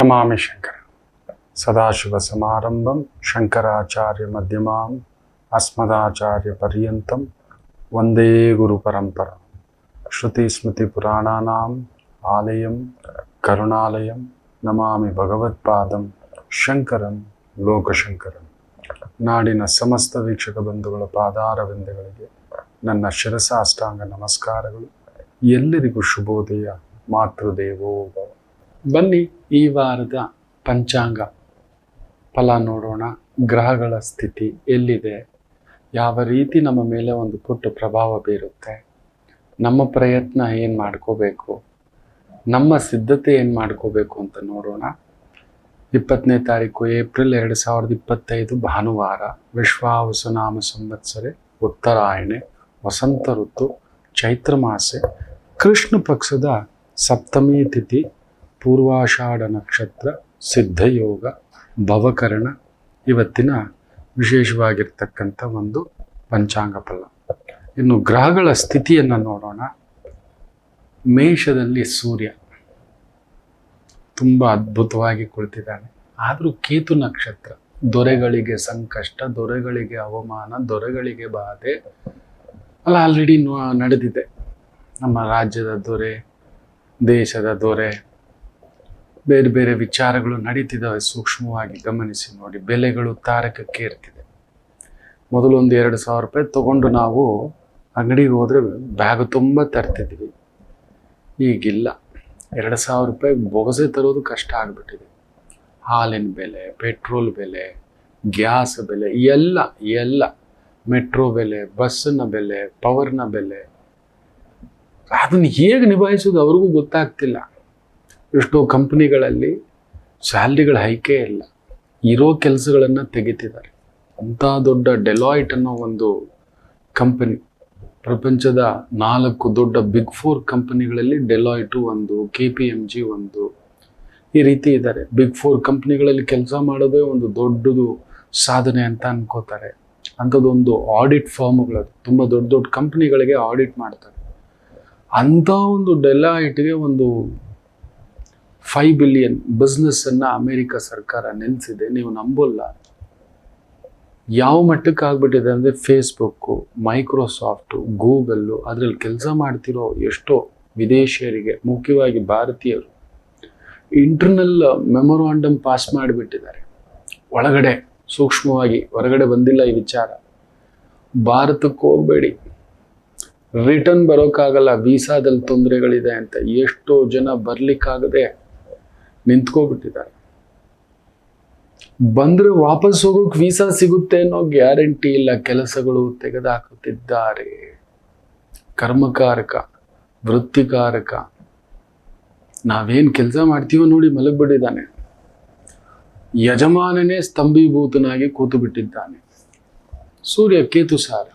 ನಮಾಮಿ ಶಂಕರ ಸದಾಶಿವ ಸಮಾರಂಭಂ ಶಂಕರಾಚಾರ್ಯ ಮಧ್ಯಮಾಂ ಅಸ್ಮದಾಚಾರ್ಯ ಪರ್ಯಂತಂ ವಂದೇ ಗುರು ಪರಂಪರ ಶ್ರುತಿ ಸ್ಮೃತಿ ಪುರಾಣಾನಾಂ ಆಲಯಂ ಕರುಣಾಲಯಂ ನಮಾಮಿ ಭಗವತ್ಪಾದಂ ಶಂಕರಂ ಲೋಕಶಂಕರಂ. ನಾಡಿನ ಸಮಸ್ತ ವೀಕ್ಷಕ ಬಂಧುಗಳ ಪಾದಾರವಿಂದಗಳಿಗೆ ನನ್ನ ಶಿರಸಾಷ್ಟಾಂಗ ನಮಸ್ಕಾರಗಳು. ಎಲ್ಲರಿಗೂ ಶುಭೋದಯ. ಮಾತೃದೇವೋ ಭವ. ಬನ್ನಿ ಈ ವಾರದ ಪಂಚಾಂಗ ಫಲ ನೋಡೋಣ. ಗ್ರಹಗಳ ಸ್ಥಿತಿ ಎಲ್ಲಿದೆ, ಯಾವ ರೀತಿ ನಮ್ಮ ಮೇಲೆ ಒಂದು ಪುಟ್ಟ ಪ್ರಭಾವ ಬೀರುತ್ತೆ, ನಮ್ಮ ಪ್ರಯತ್ನ ಏನು ಮಾಡ್ಕೋಬೇಕು, ನಮ್ಮ ಸಿದ್ಧತೆ ಏನು ಮಾಡ್ಕೋಬೇಕು ಅಂತ ನೋಡೋಣ. 20ನೇ ತಾರೀಕು ಏಪ್ರಿಲ್ 2025 ಭಾನುವಾರ. ವಿಶ್ವಾವಸುನಾಮ ಸಂವತ್ಸರೆ, ಉತ್ತರಾಯಣೆ, ವಸಂತ ಋತು, ಚೈತ್ರ ಮಾಸೆ, ಕೃಷ್ಣ ಪಕ್ಷದ ಸಪ್ತಮಿ ತಿಥಿ, ಪೂರ್ವಾಷಾಢ ನಕ್ಷತ್ರ, ಸಿದ್ಧಯೋಗ, ಭವಕರಣ ಇವತ್ತಿನ ವಿಶೇಷವಾಗಿರ್ತಕ್ಕಂಥ ಒಂದು ಪಂಚಾಂಗ ಫಲ. ಇನ್ನು ಗ್ರಹಗಳ ಸ್ಥಿತಿಯನ್ನು ನೋಡೋಣ. ಮೇಷದಲ್ಲಿ ಸೂರ್ಯ ತುಂಬ ಅದ್ಭುತವಾಗಿ ಕುಳಿತಿದ್ದಾನೆ. ಆದರೂ ಕೇತು ನಕ್ಷತ್ರ, ದೊರೆಗಳಿಗೆ ಸಂಕಷ್ಟ, ದೊರೆಗಳಿಗೆ ಅವಮಾನ, ದೊರೆಗಳಿಗೆ ಬಾಧೆ ಅಲ್ಲ ಆಲ್ರೆಡಿ ನಡೆದಿದೆ. ನಮ್ಮ ರಾಜ್ಯದ ದೊರೆ, ದೇಶದ ದೊರೆ, ಬೇರೆ ಬೇರೆ ವಿಚಾರಗಳು ನಡೀತಿದ್ದಾವೆ. ಸೂಕ್ಷ್ಮವಾಗಿ ಗಮನಿಸಿ ನೋಡಿ. ಬೆಲೆಗಳು ತಾರಕಕ್ಕೆ ಏರ್ತಿದೆ. ಮೊದಲು ಒಂದು 2,000 ರೂಪಾಯಿ ತೊಗೊಂಡು ನಾವು ಅಂಗಡಿಗೆ ಹೋದರೆ ಬ್ಯಾಗ್ ತುಂಬ ತರ್ತಿದ್ವಿ. ಈಗಿಲ್ಲ. 2,000 ರೂಪಾಯಿ ಬೊಗಸೆ ತರೋದು ಕಷ್ಟ ಆಗಿಬಿಟ್ಟಿದೆ. ಹಾಲಿನ ಬೆಲೆ, ಪೆಟ್ರೋಲ್ ಬೆಲೆ, ಗ್ಯಾಸ್ ಬೆಲೆ, ಎಲ್ಲ ಮೆಟ್ರೋ ಬೆಲೆ, ಬಸ್ಸಿನ ಬೆಲೆ, ಪವರ್ನ ಬೆಲೆ, ಅದನ್ನು ಹೇಗೆ ನಿಭಾಯಿಸೋದು ಅವ್ರಿಗೂ ಗೊತ್ತಾಗ್ತಿಲ್ಲ. ಎಷ್ಟೋ ಕಂಪ್ನಿಗಳಲ್ಲಿ ಸ್ಯಾಲ್ರಿಗಳ ಹೈಕೇ ಇಲ್ಲ, ಇರೋ ಕೆಲಸಗಳನ್ನು ತೆಗಿತಿದ್ದಾರೆ. ಅಂಥ ದೊಡ್ಡ ಡೆಲಾಯ್ಟ್ ಅನ್ನೋ ಒಂದು ಕಂಪನಿ, ಪ್ರಪಂಚದ 4 ದೊಡ್ಡ ಬಿಗ್ 4 ಕಂಪನಿಗಳಲ್ಲಿ ಡೆಲಾಯ್ಟು ಒಂದು, KPMG ಒಂದು, ಈ ರೀತಿ ಇದ್ದಾರೆ. ಬಿಗ್ 4 ಕಂಪ್ನಿಗಳಲ್ಲಿ ಕೆಲಸ ಮಾಡೋದೇ ಒಂದು ದೊಡ್ಡದು ಸಾಧನೆ ಅಂತ ಅನ್ಕೋತಾರೆ. ಅಂಥದ್ದೊಂದು ಆಡಿಟ್ ಫರ್ಮ್ಗಳು, ತುಂಬ ದೊಡ್ಡ ದೊಡ್ಡ ಕಂಪ್ನಿಗಳಿಗೆ ಆಡಿಟ್ ಮಾಡ್ತಾರೆ. ಅಂಥ ಒಂದು ಡೆಲಾಯ್ಟ್ಗೆ ಒಂದು 5 ಬಿಲಿಯನ್ ಬಿಸ್ನೆಸ್ಸನ್ನು ಅಮೇರಿಕ ಸರ್ಕಾರ ನಿಲ್ಲಿಸಿದೆ. ನೀವು ನಂಬೋಲ್ಲ. ಯಾವ ಮಟ್ಟಕ್ಕೆ ಆಗ್ಬಿಟ್ಟಿದೆ ಅಂದರೆ ಫೇಸ್ಬುಕ್ಕು, ಮೈಕ್ರೋಸಾಫ್ಟು, ಗೂಗಲ್ಲು, ಅದರಲ್ಲಿ ಕೆಲಸ ಮಾಡ್ತಿರೋ ಎಷ್ಟೋ ವಿದೇಶಿಯರಿಗೆ, ಮುಖ್ಯವಾಗಿ ಭಾರತೀಯರು, ಇಂಟರ್ನಲ್ ಮೆಮೊರಾಂಡಮ್ ಪಾಸ್ ಮಾಡಿಬಿಟ್ಟಿದ್ದಾರೆ. ಒಳಗಡೆ ಸೂಕ್ಷ್ಮವಾಗಿ, ಹೊರಗಡೆ ಬಂದಿಲ್ಲ ಈ ವಿಚಾರ. ಭಾರತಕ್ಕೆ ಹೋಗಬೇಡಿ, ರಿಟರ್ನ್ ಬರೋಕ್ಕಾಗಲ್ಲ, ವೀಸಾದಲ್ಲಿ ತೊಂದರೆಗಳಿದೆ ಅಂತ ಎಷ್ಟೋ ಜನ ಬರ್ಲಿಕ್ಕಾಗದೆ ನಿಂತ್ಕೋಬಿಟ್ಟಿದ್ದಾರೆ. ಬಂದರೆ ವಾಪಸ್ ಹೋಗೋಕೆ ವೀಸಾ ಸಿಗುತ್ತೆ ಅನ್ನೋ ಗ್ಯಾರಂಟಿ ಇಲ್ಲ. ಕೆಲಸಗಳು ತೆಗೆದುಹಾಕುತ್ತಿದ್ದಾರೆ. ಕರ್ಮಕಾರಕ, ವೃತ್ತಿಕಾರಕ, ನಾವೇನು ಕೆಲಸ ಮಾಡ್ತೀವೋ ನೋಡಿ ಮಲಗಿಬಿಟ್ಟಿದ್ದಾನೆ. ಯಜಮಾನನೇ ಸ್ತಂಭೀಭೂತನಾಗಿ ಕೂತು ಬಿಟ್ಟಿದ್ದಾನೆ. ಸೂರ್ಯ ಕೇತು ಸಾರ,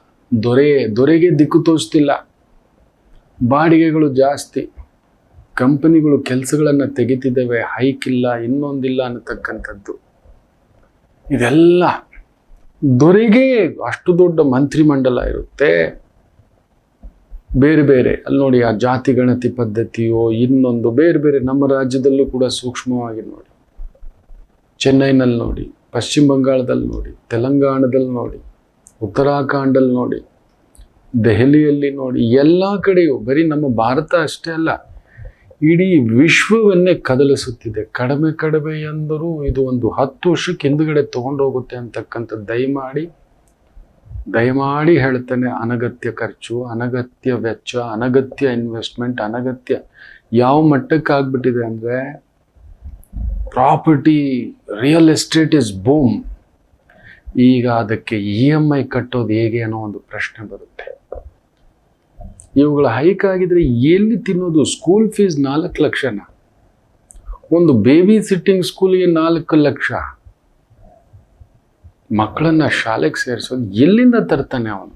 ದೊರೆಗೆ ದಿಕ್ಕು ತೋರಿಸ್ತಿಲ್ಲ. ಬಾಡಿಗೆಗಳು ಜಾಸ್ತಿ, ಕಂಪನಿಗಳು ಕೆಲಸಗಳನ್ನು ತೆಗಿತಿದ್ದಾವೆ, ಹೈಕ್ ಇಲ್ಲ, ಇನ್ನೊಂದಿಲ್ಲ ಅನ್ನತಕ್ಕಂಥದ್ದು. ಇದೆಲ್ಲ ದೊರೆಗೆ ಅಷ್ಟು ದೊಡ್ಡ ಮಂತ್ರಿಮಂಡಲ ಇರುತ್ತೆ. ಬೇರೆ ಬೇರೆ ಅಲ್ಲಿ ನೋಡಿ, ಆ ಜಾತಿ ಗಣತಿ ಪದ್ಧತಿಯೋ ಇನ್ನೊಂದು ಬೇರೆ ಬೇರೆ. ನಮ್ಮ ರಾಜ್ಯದಲ್ಲೂ ಕೂಡ ಸೂಕ್ಷ್ಮವಾಗಿ ನೋಡಿ. ಚೆನ್ನೈನಲ್ಲಿ ನೋಡಿ, ಪಶ್ಚಿಮ ಬಂಗಾಳದಲ್ಲಿ ನೋಡಿ, ತೆಲಂಗಾಣದಲ್ಲಿ ನೋಡಿ, ಉತ್ತರಾಖಂಡಲ್ಲಿ ನೋಡಿ, ದೆಹಲಿಯಲ್ಲಿ ನೋಡಿ, ಎಲ್ಲ ಕಡೆಯೂ ಬರೀ ನಮ್ಮ ಭಾರತ ಅಷ್ಟೇ ಅಲ್ಲ, ಇಡೀ ವಿಶ್ವವನ್ನೇ ಕದಲಿಸುತ್ತಿದೆ. ಕಡಿಮೆ ಎಂದರೂ ಇದು ಒಂದು 10 ವರ್ಷಕ್ಕೆ ಹಿಂದುಗಡೆ ತಗೊಂಡೋಗುತ್ತೆ ಅಂತಕ್ಕಂಥದ್ದು ದಯಮಾಡಿ ಹೇಳ್ತಾನೆ. ಅನಗತ್ಯ ಖರ್ಚು, ಅನಗತ್ಯ ವೆಚ್ಚ, ಅನಗತ್ಯ ಇನ್ವೆಸ್ಟ್ಮೆಂಟ್, ಅನಗತ್ಯ ಯಾವ ಮಟ್ಟಕ್ಕೆ ಆಗ್ಬಿಟ್ಟಿದೆ ಅಂದರೆ property, real estate is boom. ಈಗ ಅದಕ್ಕೆ EMI ಕಟ್ಟೋದು ಹೇಗೆ ಅನ್ನೋ ಒಂದು ಪ್ರಶ್ನೆ ಬರುತ್ತೆ. ಇವುಗಳ ಹೈಕ್ ಆಗಿದ್ರೆ ಎಲ್ಲಿ ತಿನ್ನೋದು? ಸ್ಕೂಲ್ ಫೀಸ್ 4 ಲಕ್ಷನ, ಒಂದು ಬೇಬಿ ಸಿಟ್ಟಿಂಗ್ ಸ್ಕೂಲಿಗೆ 4 ಲಕ್ಷ. ಮಕ್ಕಳನ್ನ ಶಾಲೆಗೆ ಸೇರಿಸೋದು ಎಲ್ಲಿಂದ ತರ್ತಾನೆ ಅವನು?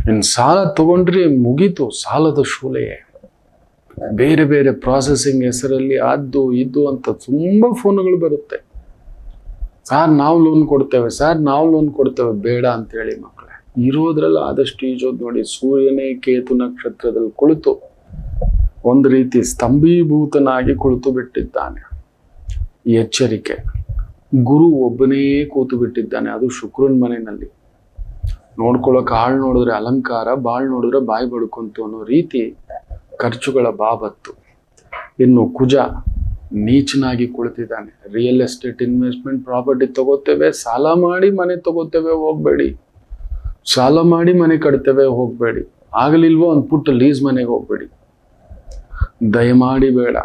ಇನ್ನು ಸಾಲ ತಗೊಂಡ್ರೆ ಮುಗೀತು, ಸಾಲದ ಶೂಲೆಯೇ. ಬೇರೆ ಬೇರೆ ಪ್ರಾಸೆಸಿಂಗ್ ಹೆಸರಲ್ಲಿ ಅದು ಇದು ಅಂತ ತುಂಬ ಫೋನ್ಗಳು ಬರುತ್ತೆ. ಸಾರ್ ನಾವು ಲೋನ್ ಕೊಡ್ತೇವೆ, ಬೇಡ ಅಂತೇಳಿ ಮಕ್ಕಳೇ. ಇರೋದ್ರಲ್ಲಿ ಆದಷ್ಟು ಈಜೋದು ನೋಡಿ. ಸೂರ್ಯನೇ ಕೇತು ನಕ್ಷತ್ರದಲ್ಲಿ ಕುಳಿತು ಒಂದು ರೀತಿ ಸ್ತಂಭೀಭೂತನಾಗಿ ಕುಳಿತು ಬಿಟ್ಟಿದ್ದಾನೆ. ಈ ಎಚ್ಚರಿಕೆ. ಗುರು ಒಬ್ಬನೇ ಕೂತು ಬಿಟ್ಟಿದ್ದಾನೆ, ಅದು ಶುಕ್ರನ ಮನೆಯಲ್ಲಿ. ನೋಡ್ಕೊಳ್ಳೋಕೆ ಆಳ್ ನೋಡಿದ್ರೆ ಅಲಂಕಾರ, ಬಾಳ್ ನೋಡಿದ್ರೆ ಬಾಯಿ ಬಡ್ಕೊಂತು ಅನ್ನೋ ರೀತಿ ಖರ್ಚುಗಳ ಬಾಬತ್ತು. ಇನ್ನು ಕುಜ ನೀಚನಾಗಿ ಕುಳಿತಿದ್ದಾನೆ. ರಿಯಲ್ ಎಸ್ಟೇಟ್ ಇನ್ವೆಸ್ಟ್ಮೆಂಟ್, ಪ್ರಾಪರ್ಟಿ ತಗೋತೇವೆ, ಸಾಲ ಮಾಡಿ ಮನೆ ತಗೋತೇವೆ, ಹೋಗ್ಬೇಡಿ. ಸಾಲ ಮಾಡಿ ಮನೆ ಕಟ್ತೇವೆ, ಹೋಗ್ಬೇಡಿ. ಆಗಲಿಲ್ವೋ ಒಂದು ಪುಟ್ಟ ಲೀಸ್ ಮನೆಗೆ ಹೋಗ್ಬೇಡಿ, ದಯಮಾಡಿ ಬೇಡ.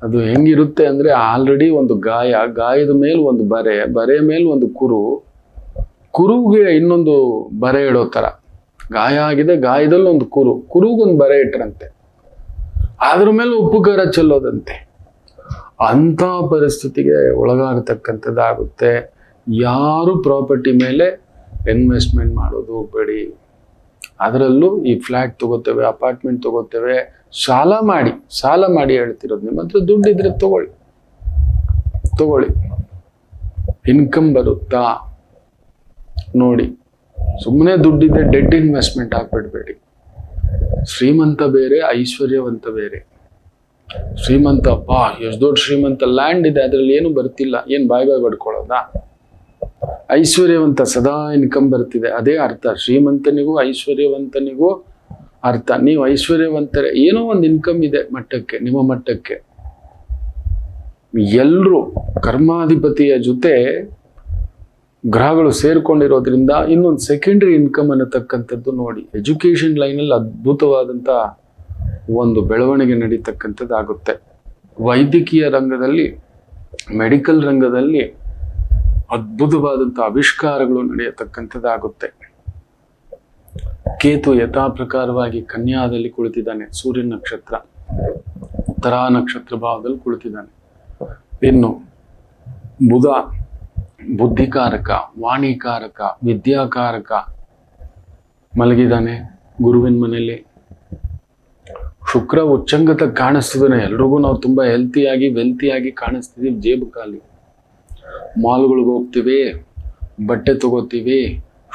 ಅದು ಹೆಂಗಿರುತ್ತೆ ಅಂದ್ರೆ, ಆಲ್ರೆಡಿ ಒಂದು ಗಾಯದ ಮೇಲೆ ಒಂದು ಬರೆ ಮೇಲೆ ಒಂದು ಕುರುಗೆ ಇನ್ನೊಂದು ಬರೆ ಇಡೋ ತರ. ಗಾಯ ಆಗಿದೆ, ಗಾಯದಲ್ಲಿ ಒಂದು ಕುರುಗೊಂದು ಬರೆ ಇಟ್ರಂತೆ, ಅದ್ರ ಮೇಲೆ ಉಪ್ಪು ಖಾರ ಚೆಲ್ಲೋದಂತೆ. ಅಂತ ಪರಿಸ್ಥಿತಿಗೆ ಒಳಗಾಗತಕ್ಕಂಥದ್ದಾಗುತ್ತೆ. ಯಾರು ಪ್ರಾಪರ್ಟಿ ಮೇಲೆ ಇನ್ವೆಸ್ಟ್ಮೆಂಟ್ ಮಾಡೋದು ಹೋಗ್ಬೇಡಿ. ಅದರಲ್ಲೂ ಈ ಫ್ಲ್ಯಾಟ್ ತಗೋತೇವೆ, ಅಪಾರ್ಟ್ಮೆಂಟ್ ತಗೋತೇವೆ, ಸಾಲ ಮಾಡಿ ಹೇಳ್ತಿರೋದು. ನಿಮ್ಮ ಹತ್ರ ದುಡ್ಡಿದ್ರೆ ತಗೊಳ್ಳಿ. ಇನ್ಕಮ್ ಬರುತ್ತಾ ನೋಡಿ. ಸುಮ್ಮನೆ ದುಡ್ಡಿದೆ ಡೆಡ್ ಇನ್ವೆಸ್ಟ್ಮೆಂಟ್ ಹಾಕ್ಬಿಡ್ಬೇಡಿ. ಶ್ರೀಮಂತ ಬೇರೆ, ಐಶ್ವರ್ಯವಂತ ಬೇರೆ. ಶ್ರೀಮಂತ, ಎಷ್ಟು ದೊಡ್ಡ ಶ್ರೀಮಂತ, ಲ್ಯಾಂಡ್ ಇದೆ, ಅದ್ರಲ್ಲಿ ಏನು ಬರ್ತಿಲ್ಲ, ಏನ್ ಬಾಯ್ ಬಡ್ಕೊಳ್ಳೋದ? ಐಶ್ವರ್ಯವಂತ, ಸದಾ ಇನ್ಕಮ್ ಬರ್ತಿದೆ, ಅದೇ ಅರ್ಥ. ಶ್ರೀಮಂತನಿಗೂ ಐಶ್ವರ್ಯವಂತನಿಗೂ ಅರ್ಥ. ನೀವು ಐಶ್ವರ್ಯವಂತರೇ, ಏನೋ ಒಂದು ಇನ್ಕಮ್ ಇದೆ ಮಟ್ಟಕ್ಕೆ, ನಿಮ್ಮ ಮಟ್ಟಕ್ಕೆ. ಎಲ್ರೂ ಕರ್ಮಾಧಿಪತಿಯ ಜೊತೆ ಗ್ರಹಗಳು ಸೇರ್ಕೊಂಡಿರೋದ್ರಿಂದ ಇನ್ನೊಂದು ಸೆಕೆಂಡರಿ ಇನ್ಕಮ್ ಅನ್ನತಕ್ಕಂಥದ್ದು ನೋಡಿ. ಎಜುಕೇಶನ್ ಲೈನಲ್ಲಿ ಅದ್ಭುತವಾದಂಥ ಒಂದು ಬೆಳವಣಿಗೆ ನಡೀತಕ್ಕಂಥದ್ದಾಗುತ್ತೆ. ವೈದ್ಯಕೀಯ ರಂಗದಲ್ಲಿ, ಮೆಡಿಕಲ್ ರಂಗದಲ್ಲಿ ಅದ್ಭುತವಾದಂಥ ಆವಿಷ್ಕಾರಗಳು ನಡೆಯತಕ್ಕಂಥದ್ದಾಗುತ್ತೆ. ಕೇತು ಯಥಾ ಪ್ರಕಾರವಾಗಿ ಕನ್ಯಾದಲ್ಲಿ ಕುಳಿತಿದ್ದಾನೆ, ಸೂರ್ಯ ನಕ್ಷತ್ರ, ಉತ್ತರಾ ನಕ್ಷತ್ರ ಭಾವದಲ್ಲಿ ಕುಳಿತಿದ್ದಾನೆ. ಇನ್ನು ಬುಧ ಬುದ್ಧಿಕಾರಕ, ವಾಣಿಕಾರಕ, ವಿದ್ಯಾಕಾರಕ ಮಲಗಿದ್ದಾನೆ ಗುರುವಿನ ಮನೆಯಲ್ಲಿ. ಶುಕ್ರ ಉಚ್ಚಂಗತ ಕಾಣಿಸ್ತಿದ್ದಾನೆ. ಎಲ್ರಿಗೂ ನಾವು ತುಂಬಾ ವೆಲ್ತಿಯಾಗಿ ಕಾಣಿಸ್ತಿದೀವಿ. ಜೇಬು ಖಾಲಿ. ಮಾಲ್ಗಳಿಗೆ ಹೋಗ್ತೀವಿ, ಬಟ್ಟೆ ತಗೋತೀವಿ,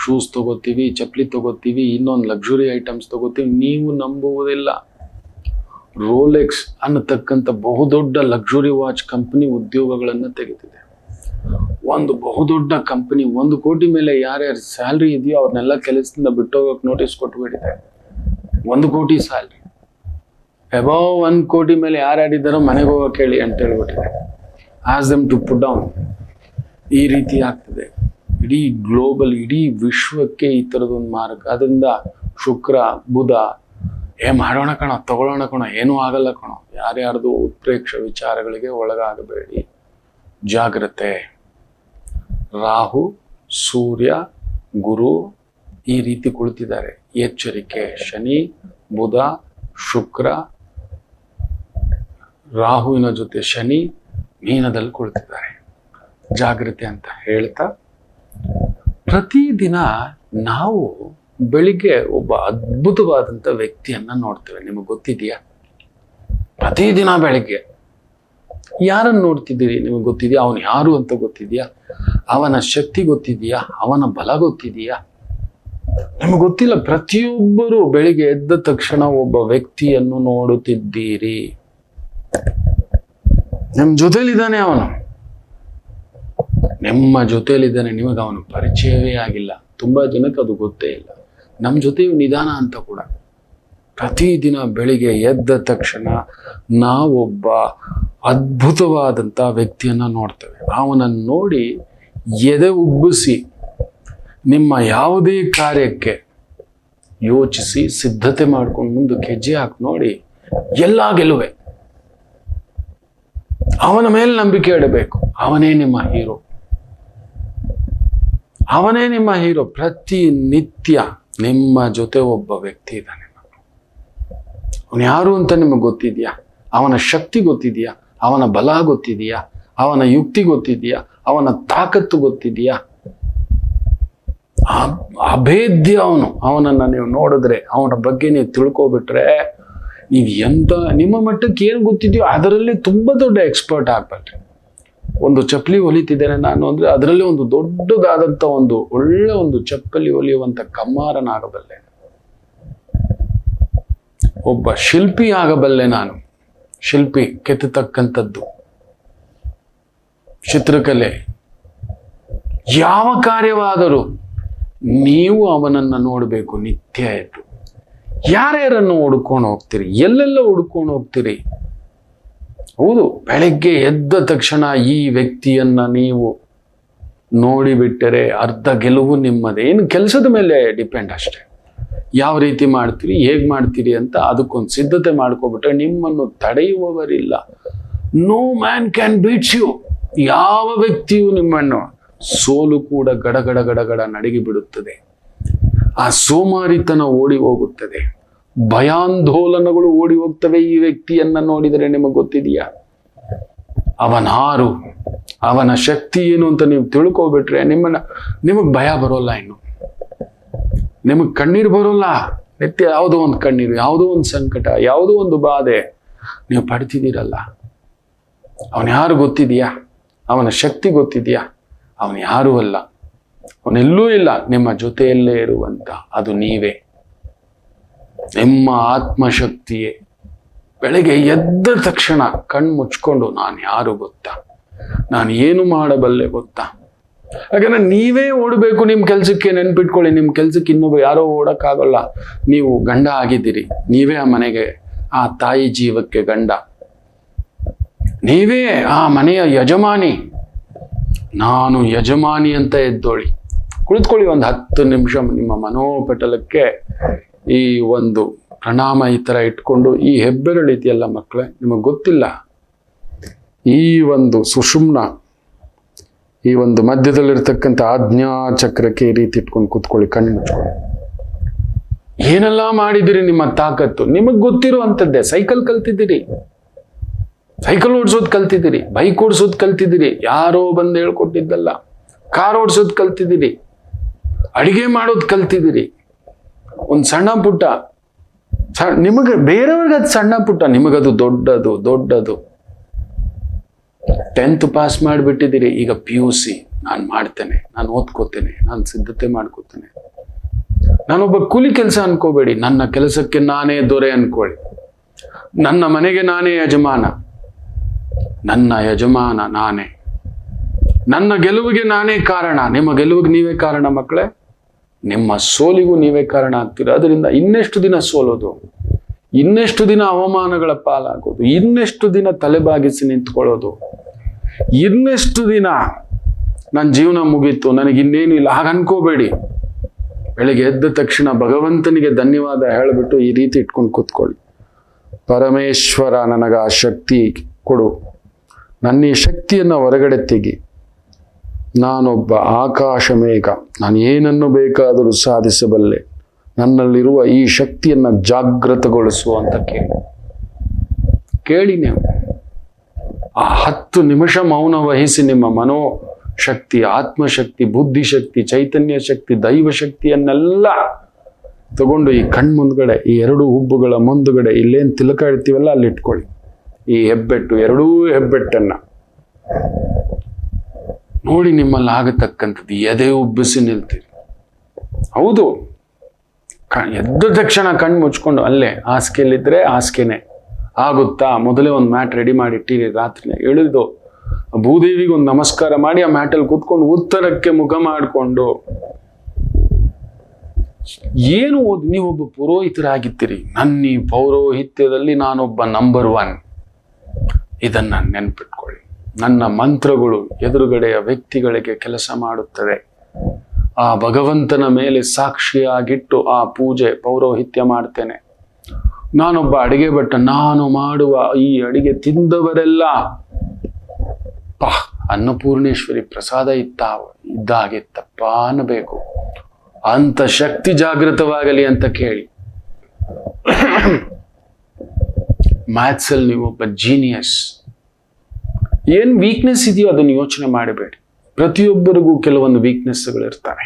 ಶೂಸ್ ತಗೋತೀವಿ, ಚಪ್ಪಲಿ ತಗೋತೀವಿ, ಇನ್ನೊಂದು ಲಕ್ಸುರಿ ಐಟಮ್ಸ್ ತಗೋತೀವಿ. ನೀವು ನಂಬುವುದಿಲ್ಲ, ರೋಲೆಕ್ಸ್ ಅನ್ನತಕ್ಕಂಥ ಬಹುದೊಡ್ಡ ಲಕ್ಸುರಿ ವಾಚ್ ಕಂಪನಿ ಉದ್ಯೋಗಗಳನ್ನು ತೆಗೆದಿದೆ. ಒಂದು ಬಹುದೊಡ್ಡ ಕಂಪನಿ 1 ಕೋಟಿ ಮೇಲೆ ಯಾರ್ಯಾರು ಸ್ಯಾಲ್ರಿ ಇದೆಯೋ ಅವ್ರನ್ನೆಲ್ಲ ಕೆಲಸದಿಂದ ಬಿಟ್ಟೋಗಕ್ಕೆ ನೋಟಿಸ್ ಕೊಟ್ಬಿಟ್ಟಿದೆ. 1 ಕೋಟಿ ಸ್ಯಾಲ್ರಿ, ಅಬೌವ್ 1 ಕೋಟಿ ಮೇಲೆ ಯಾರ್ಯಾರಿದ್ದಾರೋ ಮನೆಗೆ ಹೋಗಕ್ಕೆ ಹೇಳಿ ಅಂತ ಹೇಳ್ಬಿಟ್ಟಿದೆ. Ask them to put down. ಈ ರೀತಿ ಆಗ್ತದೆ. ಇಡೀ ಗ್ಲೋಬಲ್, ಇಡೀ ವಿಶ್ವಕ್ಕೆ ಈ ಥರದೊಂದು ಮಾರಕ. ಅದರಿಂದ ಶುಕ್ರ ಬುಧ ಮಾಡೋಣ ಕಣೋ, ತಗೊಳ್ಳೋಣ ಕಣೋ, ಏನೂ ಆಗಲ್ಲ ಕಣೋ, ಯಾರ್ಯಾರ್ದು ಉತ್ಪ್ರೇಕ್ಷ ವಿಚಾರಗಳಿಗೆ ಒಳಗಾಗಬೇಡಿ, ಜಾಗ್ರತೆ. ರಾಹು, ಸೂರ್ಯ, ಗುರು ಈ ರೀತಿ ಕುಳಿತಿದ್ದಾರೆ. ಎಚ್ಚರಿಕೆ. ಶನಿ, ಬುಧ, ಶುಕ್ರ, ರಾಹುವಿನ ಜೊತೆ ಶನಿ ಮೀನದಲ್ಲಿ ಕುಳಿತಿದ್ದಾರೆ. ಜಾಗ್ರತೆ ಅಂತ ಹೇಳ್ತಾ, ಪ್ರತಿದಿನ ನಾವು ಬೆಳಿಗ್ಗೆ ಒಬ್ಬ ಅದ್ಭುತವಾದಂಥ ವ್ಯಕ್ತಿಯನ್ನ ನೋಡ್ತೇವೆ. ನಿಮಗೆ ಗೊತ್ತಿದೆಯಾ? ಪ್ರತಿದಿನ ಬೆಳಿಗ್ಗೆ ಯಾರನ್ನು ನೋಡ್ತಿದ್ದೀರಿ? ನಿಮಗೆ ಗೊತ್ತಿದೆಯಾ? ಅವನು ಯಾರು ಅಂತ ಗೊತ್ತಿದೆಯಾ? ಅವನ ಶಕ್ತಿ ಗೊತ್ತಿದೆಯಾ? ಅವನ ಬಲ ಗೊತ್ತಿದೆಯಾ? ನಿಮಗೆ ಗೊತ್ತಿಲ್ಲ. ಪ್ರತಿಯೊಬ್ಬರು ಬೆಳಿಗ್ಗೆ ಎದ್ದ ತಕ್ಷಣ ಒಬ್ಬ ವ್ಯಕ್ತಿಯನ್ನು ನೋಡುತ್ತಿದ್ದೀರಿ. ನಿಮ್ಮ ಜೊತೆಲಿದ್ದಾನೆ ಅವನು, ನಿಮ್ಮ ಜೊತೆಲಿದ್ದಾನೆ. ನಿಮಗೆ ಅವನು ಪರಿಚಯವೇ ಆಗಿಲ್ಲ. ತುಂಬಾ ಜನಕ್ಕೆ ಅದು ಗೊತ್ತೇ ಇಲ್ಲ. ನಮ್ಮ ಜೊತೆ ನಿಧಾನ ಅಂತ ಕೂಡ. ಪ್ರತಿದಿನ ಬೆಳಿಗ್ಗೆ ಎದ್ದ ತಕ್ಷಣ ನಾವೊಬ್ಬ ಅದ್ಭುತವಾದಂಥ ವ್ಯಕ್ತಿಯನ್ನ ನೋಡ್ತೇವೆ. ಅವನನ್ನು ನೋಡಿ ಎದೆ ಉಬ್ಬಿಸಿ ನಿಮ್ಮ ಯಾವುದೇ ಕಾರ್ಯಕ್ಕೆ ಯೋಚಿಸಿ ಸಿದ್ಧತೆ ಮಾಡ್ಕೊಂಡು ಮುಂದಕ್ಕೆ ಹೆಜ್ಜೆ ಹಾಕಿ ನೋಡಿ, ಎಲ್ಲ ಗೆಲುವೆ. ಅವನ ಮೇಲೆ ನಂಬಿಕೆ ಇಡಬೇಕು. ಅವನೇ ನಿಮ್ಮ ಹೀರೋ, ಅವನೇ ನಿಮ್ಮ ಹೀರೋ. ಪ್ರತಿನಿತ್ಯ ನಿಮ್ಮ ಜೊತೆ ಒಬ್ಬ ವ್ಯಕ್ತಿ ಇದ್ದಾನೆ. ಅವನು ಯಾರು ಅಂತ ನಿಮಗೆ ಗೊತ್ತಿದೆಯಾ? ಅವನ ಶಕ್ತಿ ಗೊತ್ತಿದೆಯಾ? ಅವನ ಬಲ ಗೊತ್ತಿದೆಯಾ? ಅವನ ಯುಕ್ತಿ ಗೊತ್ತಿದೆಯಾ? ಅವನ ತಾಕತ್ತು ಗೊತ್ತಿದೆಯಾ? ಅಭೇದ್ಯ ಅವನು. ಅವನನ್ನ ನೀವು ನೋಡಿದ್ರೆ, ಅವನ ಬಗ್ಗೆ ನೀವು ತಿಳ್ಕೊಬಿಟ್ರೆ, ನೀವು ನಿಮ್ಮ ಮಟ್ಟಕ್ಕೆ ಏನು ಗೊತ್ತಿದೆಯೋ ಅದರಲ್ಲಿ ತುಂಬಾ ದೊಡ್ಡ ಎಕ್ಸ್ಪರ್ಟ್ ಆಗ್ಬಲ್ರಿ. ಒಂದು ಚಪ್ಪಲಿ ಹೊಲಿತಿದ್ದೇನೆ ನಾನು ಅಂದ್ರೆ ಅದರಲ್ಲಿ ಒಂದು ದೊಡ್ಡದಾದಂಥ ಒಳ್ಳೆ ಚಪ್ಪಲಿ ಹೊಲಿಯುವಂಥ ಕಮ್ಮಾರನಾಗಬಲ್ಲೆ. ಒಬ್ಬ ಶಿಲ್ಪಿ ಆಗಬಲ್ಲೆ ನಾನು. ಶಿಲ್ಪಿ ಕೆತ್ತತಕ್ಕಂಥದ್ದು, ಚಿತ್ರಕಲೆ, ಯಾವ ಕಾರ್ಯವಾದರೂ ನೀವು ಅವನನ್ನು ನೋಡಬೇಕು ನಿತ್ಯ ಎದ್ದು. ಯಾರ್ಯಾರನ್ನು ಹುಡ್ಕೊಂಡು ಹೋಗ್ತೀರಿ, ಎಲ್ಲೆಲ್ಲ ಹುಡ್ಕೊಂಡು ಹೋಗ್ತೀರಿ? ಹೌದು, ಬೆಳಗ್ಗೆ ಎದ್ದ ತಕ್ಷಣ ಈ ವ್ಯಕ್ತಿಯನ್ನ ನೀವು ನೋಡಿಬಿಟ್ಟರೆ ಅರ್ಧ ಗೆಲುವು ನಿಮ್ಮದೇ. ಏನು ಕೆಲಸದ ಮೇಲೆ ಡಿಪೆಂಡ್ ಅಷ್ಟೆ. ಯಾವ ರೀತಿ ಮಾಡ್ತೀರಿ, ಹೇಗೆ ಮಾಡ್ತೀರಿ ಅಂತ ಅದಕ್ಕೊಂದು ಸಿದ್ಧತೆ ಮಾಡ್ಕೊಬಿಟ್ರೆ ನಿಮ್ಮನ್ನು ತಡೆಯುವವರಿಲ್ಲ. No man can beat you. ಯಾವ ವ್ಯಕ್ತಿಯು ನಿಮ್ಮನ್ನು, ಸೋಲು ಕೂಡ ಗಡಗಡ ಗಡಗಡ ನಡಗಿ ಬಿಡುತ್ತದೆ. ಆ ಸೋಮಾರಿತನ ಓಡಿ ಹೋಗುತ್ತದೆ, ಭಯಾಂದೋಲನಗಳು ಓಡಿ ಹೋಗ್ತವೆ. ಈ ವ್ಯಕ್ತಿಯನ್ನ ನೋಡಿದರೆ ನಿಮಗೆ ಗೊತ್ತಿದೆಯಾ, ಅವನಾರು, ಅವನ ಶಕ್ತಿ ಏನು ಅಂತ ನೀವು ತಿಳ್ಕೊಬಿಟ್ರೆ ನಿಮಗೆ ಭಯ ಬರೋಲ್ಲ. ಇನ್ನು ನಿಮಗೆ ಕಣ್ಣೀರು ಬರೋಲ್ಲ. ನಿತ್ಯ ಯಾವುದೋ ಒಂದು ಕಣ್ಣೀರು, ಯಾವುದೋ ಒಂದು ಸಂಕಟ, ಯಾವುದೋ ಒಂದು ಬಾಧೆ ನೀವು ಪಡ್ತಿದ್ದೀರಲ್ಲ, ಅವನ ಯಾರು ಗೊತ್ತಿದೆಯಾ? ಅವನ ಶಕ್ತಿ ಗೊತ್ತಿದೆಯಾ? ಅವನು ಯಾರೂ ಅಲ್ಲ, ಅವನೆಲ್ಲೂ ಇಲ್ಲ, ನಿಮ್ಮ ಜೊತೆಯಲ್ಲೇ ಇರುವಂತ ಅದು ನೀವೇ, ನಿಮ್ಮ ಆತ್ಮಶಕ್ತಿಯೇ. ಬೆಳಗ್ಗೆ ಎದ್ದ ತಕ್ಷಣ ಕಣ್ಣು ಮುಚ್ಕೊಂಡು ನಾನು ಯಾರು ಗೊತ್ತಾ, ನಾನು ಏನು ಮಾಡಬಲ್ಲೆ ಗೊತ್ತಾ? ಯಾಕಂದ್ರೆ ನೀವೇ ಓಡಬೇಕು ನಿಮ್ಮ ಕೆಲ್ಸಕ್ಕೆ. ನೆನ್ಪಿಟ್ಕೊಳ್ಳಿ, ನಿಮ್ಮ ಕೆಲ್ಸಕ್ಕೆ ಇನ್ನೊಬ್ಬ ಯಾರೋ ಓಡಕ್ಕಾಗಲ್ಲ. ನೀವು ಗಂಡ ಆಗಿದ್ದೀರಿ, ನೀವೇ ಆ ಮನೆಗೆ, ಆ ತಾಯಿ ಜೀವಕ್ಕೆ ಗಂಡ, ನೀವೇ ಆ ಮನೆಯ ಯಜಮಾನಿ. ನಾನು ಯಜಮಾನಿ ಅಂತ ಎದ್ದೋಳಿ, ಕುಳಿತುಕೊಳ್ಳಿ ಒಂದು 10 ನಿಮಿಷ. ನಿಮ್ಮ ಮನೋಪಟಲಕ್ಕೆ ಈ ಒಂದು ಪ್ರಣಾಮ ಈ ಥರ ಇಟ್ಕೊಂಡು, ಈ ಹೆಬ್ಬೆರಳು ಇದೆಯಲ್ಲ ಮಕ್ಕಳೇ, ನಿಮಗೆ ಗೊತ್ತಿಲ್ಲ, ಈ ಒಂದು ಸುಷುಮ್ನ, ಈ ಒಂದು ಮಧ್ಯದಲ್ಲಿರ್ತಕ್ಕಂಥ ಆಜ್ಞಾ ಚಕ್ರಕ್ಕೆ ಈ ರೀತಿ ಇಟ್ಕೊಂಡು ಕೂತ್ಕೊಳ್ಳಿ, ಕಣ್ಣು ಮುಚ್ಕೊಳ್ಳಿ. ಏನೆಲ್ಲ ಮಾಡಿದಿರಿ, ನಿಮ್ಮ ತಾಕತ್ತು ನಿಮಗೆ ಗೊತ್ತಿರುವಂಥದ್ದೇ. ಸೈಕಲ್ ಕಲ್ತಿದ್ದೀರಿ, ಸೈಕಲ್ ಓಡಿಸೋದು ಕಲ್ತಿದ್ದೀರಿ, ಬೈಕ್ ಓಡಿಸೋದು ಕಲ್ತಿದ್ದೀರಿ, ಯಾರೋ ಬಂದು ಹೇಳ್ಕೊಟ್ಟಿದ್ದಲ್ಲ. ಕಾರ್ ಓಡಿಸೋದು ಕಲ್ತಿದ್ದೀರಿ, ಅಡಿಗೆ ಮಾಡೋದು ಕಲ್ತಿದ್ದೀರಿ. ಒಂದು ಸಣ್ಣ ಪುಟ್ಟ ನಿಮಗೆ, ಬೇರೆಯವ್ರಿಗೆ ಅದು ಸಣ್ಣ ಪುಟ್ಟ, ನಿಮಗದು ದೊಡ್ಡದು. 10th ಪಾಸ್ ಮಾಡಿಬಿಟ್ಟಿದ್ದೀರಿ, ಈಗ PUC ನಾನು ಮಾಡ್ತೇನೆ, ನಾನು ಓದ್ಕೋತೇನೆ, ನಾನು ಸಿದ್ಧತೆ ಮಾಡ್ಕೋತೇನೆ. ನಾನೊಬ್ಬ ಕೂಲಿ ಕೆಲಸ ಅನ್ಕೋಬೇಡಿ, ನನ್ನ ಕೆಲಸಕ್ಕೆ ನಾನೇ ದೊರೆ ಅನ್ಕೊಳ್ಳಿ. ನನ್ನ ಮನೆಗೆ ನಾನೇ ಯಜಮಾನ, ನನ್ನ ಯಜಮಾನ ನಾನೇ. ನನ್ನ ಗೆಲುವಿಗೆ ನಾನೇ ಕಾರಣ. ನಿಮ್ಮ ಗೆಲುವಿಗೆ ನೀವೇ ಕಾರಣ ಮಕ್ಕಳೇ, ನಿಮ್ಮ ಸೋಲಿಗೂ ನೀವೇ ಕಾರಣ ಆಗ್ತೀರ. ಅದರಿಂದ ಇನ್ನೆಷ್ಟು ದಿನ ಸೋಲೋದು, ಇನ್ನೆಷ್ಟು ದಿನ ಅವಮಾನಗಳ ಪಾಲಾಗೋದು, ಇನ್ನೆಷ್ಟು ದಿನ ತಲೆಬಾಗಿಸಿ ನಿಂತ್ಕೊಳ್ಳೋದು, ಇನ್ನೆಷ್ಟು ದಿನ ನನ್ನ ಜೀವನ ಮುಗೀತು, ನನಗಿನ್ನೇನು ಇಲ್ಲ, ಹಾಗೆ ಅನ್ಕೋಬೇಡಿ. ಬೆಳಿಗ್ಗೆ ಎದ್ದ ತಕ್ಷಣ ಭಗವಂತನಿಗೆ ಧನ್ಯವಾದ ಹೇಳಿಬಿಟ್ಟು ಈ ರೀತಿ ಇಟ್ಕೊಂಡು ಕೂತ್ಕೊಳ್ಳಿ. ಪರಮೇಶ್ವರ, ನನಗೆ ಆ ಶಕ್ತಿ ಕೊಡು, ನನ್ನ ಈ ಶಕ್ತಿಯನ್ನು ಹೊರಗಡೆ ತೆಗಿ. ನಾನೊಬ್ಬ ಆಕಾಶ ಮೇಘ, ನಾನು ಏನನ್ನು ಬೇಕಾದರೂ ಸಾಧಿಸಬಲ್ಲೆ. ನನ್ನಲ್ಲಿರುವ ಈ ಶಕ್ತಿಯನ್ನು ಜಾಗೃತಗೊಳಿಸು ಅಂತ ಕೇಳಿ ನೀವು. ಆ 10 ನಿಮಿಷ ಮೌನ ವಹಿಸಿ ನಿಮ್ಮ ಮನೋಶಕ್ತಿ, ಆತ್ಮಶಕ್ತಿ, ಬುದ್ಧಿಶಕ್ತಿ, ಚೈತನ್ಯ ಶಕ್ತಿ, ದೈವ ಶಕ್ತಿಯನ್ನೆಲ್ಲ ತಗೊಂಡು ಈ ಕಣ್ಮುಂದ್ಗಡೆ, ಈ 2 ಹುಬ್ಬುಗಳ ಮುಂದುಗಡೆ ಇಲ್ಲೇನು ತಿಲಕ ಇಡ್ತೀವಲ್ಲ ಅಲ್ಲಿ ಇಟ್ಕೊಳ್ಳಿ. ಈ ಹೆಬ್ಬೆಟ್ಟು, 2 ಹೆಬ್ಬೆಟ್ಟನ್ನ ನೋಡಿ, ನಿಮ್ಮಲ್ಲಿ ಆಗತಕ್ಕಂಥದ್ದು ಎದೆ ಉಬ್ಬಿಸಿ ನಿಲ್ತೀರಿ. ಹೌದು, ಎದ್ದ ತಕ್ಷಣ ಕಣ್ಣು ಮುಚ್ಕೊಂಡು ಅಲ್ಲೇ ಹಾಸಿಗೆಯಲ್ಲಿದ್ದರೆ ಹಾಸಿಗೆನೆ ಆಗುತ್ತಾ, ಮೊದಲೇ ಒಂದು ಮ್ಯಾಟ್ ರೆಡಿ ಮಾಡಿ ಇಟ್ಟಿರಿ. ರಾತ್ರಿನೇ ಎಳೆದು ಭೂದೇವಿಗೆ ಒಂದು ನಮಸ್ಕಾರ ಮಾಡಿ ಆ ಮ್ಯಾಟಲ್ಲಿ ಕೂತ್ಕೊಂಡು ಉತ್ತರಕ್ಕೆ ಮುಖ ಮಾಡಿಕೊಂಡು ಏನು ನೀವೊಬ್ಬ ಪುರೋಹಿತರಾಗಿದ್ದೀರಿ. ನನ್ನ ಈ ಪೌರೋಹಿತ್ಯದಲ್ಲಿ ನಾನೊಬ್ಬ ನಂಬರ್ 1. ಇದನ್ನ ನೆನ್ಪಿಟ್ಕೊಳ್ಳಿ. ನನ್ನ ಮಂತ್ರಗಳು ಎದುರುಗಡೆಯ ವ್ಯಕ್ತಿಗಳಿಗೆ ಕೆಲಸ ಮಾಡುತ್ತದೆ. ಆ ಭಗವಂತನ ಮೇಲೆ ಸಾಕ್ಷಿಯಾಗಿಟ್ಟು ಆ ಪೂಜೆ, ಪೌರೋಹಿತ್ಯ ಮಾಡ್ತೇನೆ. ನಾನೊಬ್ಬ ಅಡಿಗೆ ಭಟ್ಟ, ನಾನು ಮಾಡುವ ಈ ಅಡಿಗೆ ತಿಂದವರೆಲ್ಲ ಅನ್ನಪೂರ್ಣೇಶ್ವರಿ ಪ್ರಸಾದ ಇದ್ದಾಗಿತ್ತಪ್ಪ ಅನ್ನಬೇಕು. ಅಂತ ಶಕ್ತಿ ಜಾಗೃತವಾಗಲಿ ಅಂತ ಕೇಳಿ. ಮ್ಯಾಥ್ಸ್ ಅಲ್ಲಿ ನೀವೊಬ್ಬ ಜೀನಿಯಸ್. ಏನ್ ವೀಕ್ನೆಸ್ ಇದೆಯೋ ಅದನ್ನು ಯೋಚನೆ ಮಾಡಬೇಡಿ. ಪ್ರತಿಯೊಬ್ಬರಿಗೂ ಕೆಲವೊಂದು ವೀಕ್ನೆಸ್ಗಳಿರ್ತವೆ,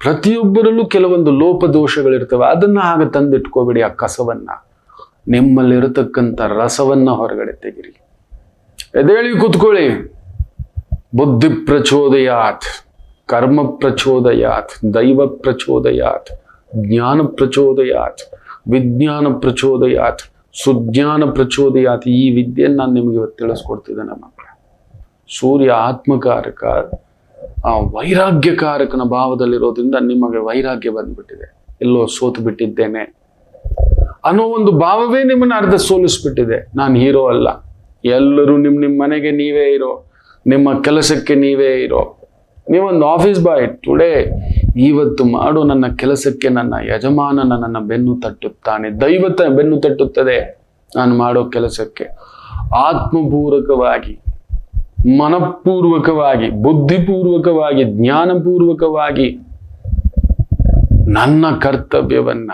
ಪ್ರತಿಯೊಬ್ಬರಲ್ಲೂ ಕೆಲವೊಂದು ಲೋಪದೋಷಗಳಿರ್ತವೆ. ಅದನ್ನ ಹಾಗೆ ತಂದಿಟ್ಕೋಬೇಡಿ. ಆ ಕಸವನ್ನ, ನಿಮ್ಮಲ್ಲಿರತಕ್ಕಂಥ ರಸವನ್ನ ಹೊರಗಡೆ ತೆಗಿರಿ. ಎದೇಳಿ ಕೂತ್ಕೊಳ್ಳಿ. ಬುದ್ಧಿ ಪ್ರಚೋದಯಾತ್, ಕರ್ಮ ಪ್ರಚೋದಯಾತ್, ದೈವ ಪ್ರಚೋದಯಾತ್, ಜ್ಞಾನ ಪ್ರಚೋದಯಾತ್, ವಿಜ್ಞಾನ ಪ್ರಚೋದಯಾತ್, ಸುಜ್ಞಾನ ಪ್ರಚೋದಯಾತ್. ಈ ವಿದ್ಯೆಯನ್ನು ನಾನು ನಿಮಗೆ ಇವತ್ತು ತಿಳಿಸ್ಕೊಡ್ತಿದ್ದೇನೆ ಮಕ್ಕಳೇ. ಸೂರ್ಯ ಆತ್ಮಕಾರಕ, ಆ ವೈರಾಗ್ಯಕಾರಕನ ಭಾವದಲ್ಲಿರೋದ್ರಿಂದ ನಿಮಗೆ ವೈರಾಗ್ಯ ಬಂದ್ಬಿಟ್ಟಿದೆ. ಎಲ್ಲೋ ಸೋತು ಬಿಟ್ಟಿದ್ದೇನೆ ಅನ್ನೋ ಒಂದು ಭಾವವೇ ನಿಮ್ಮನ್ನ ಅರ್ಧ ಸೋಲಿಸ್ಬಿಟ್ಟಿದೆ. ನಾನು ಹೀರೋ ಅಲ್ಲ, ಎಲ್ಲರೂ ನಿಮ್ಮ ಮನೆಗೆ ನೀವೇ ಹೀರೋ, ನಿಮ್ಮ ಕೆಲಸಕ್ಕೆ ನೀವೇ ಹೀರೋ. ನೀವೊಂದು ಆಫೀಸ್ ಬಾಯ್. ಟುಡೇ, ಇವತ್ತು ಮಾಡು ನನ್ನ ಕೆಲಸಕ್ಕೆ ನನ್ನ ಯಜಮಾನ ನನ್ನ ಬೆನ್ನು ತಟ್ಟುತ್ತಾನೆ, ದೈವತ ಬೆನ್ನು ತಟ್ಟುತ್ತದೆ ನಾನು ಮಾಡೋ ಕೆಲಸಕ್ಕೆ. ಆತ್ಮಪೂರ್ವಕವಾಗಿ, ಮನಪೂರ್ವಕವಾಗಿ, ಬುದ್ಧಿಪೂರ್ವಕವಾಗಿ, ಜ್ಞಾನಪೂರ್ವಕವಾಗಿ ನನ್ನ ಕರ್ತವ್ಯವನ್ನ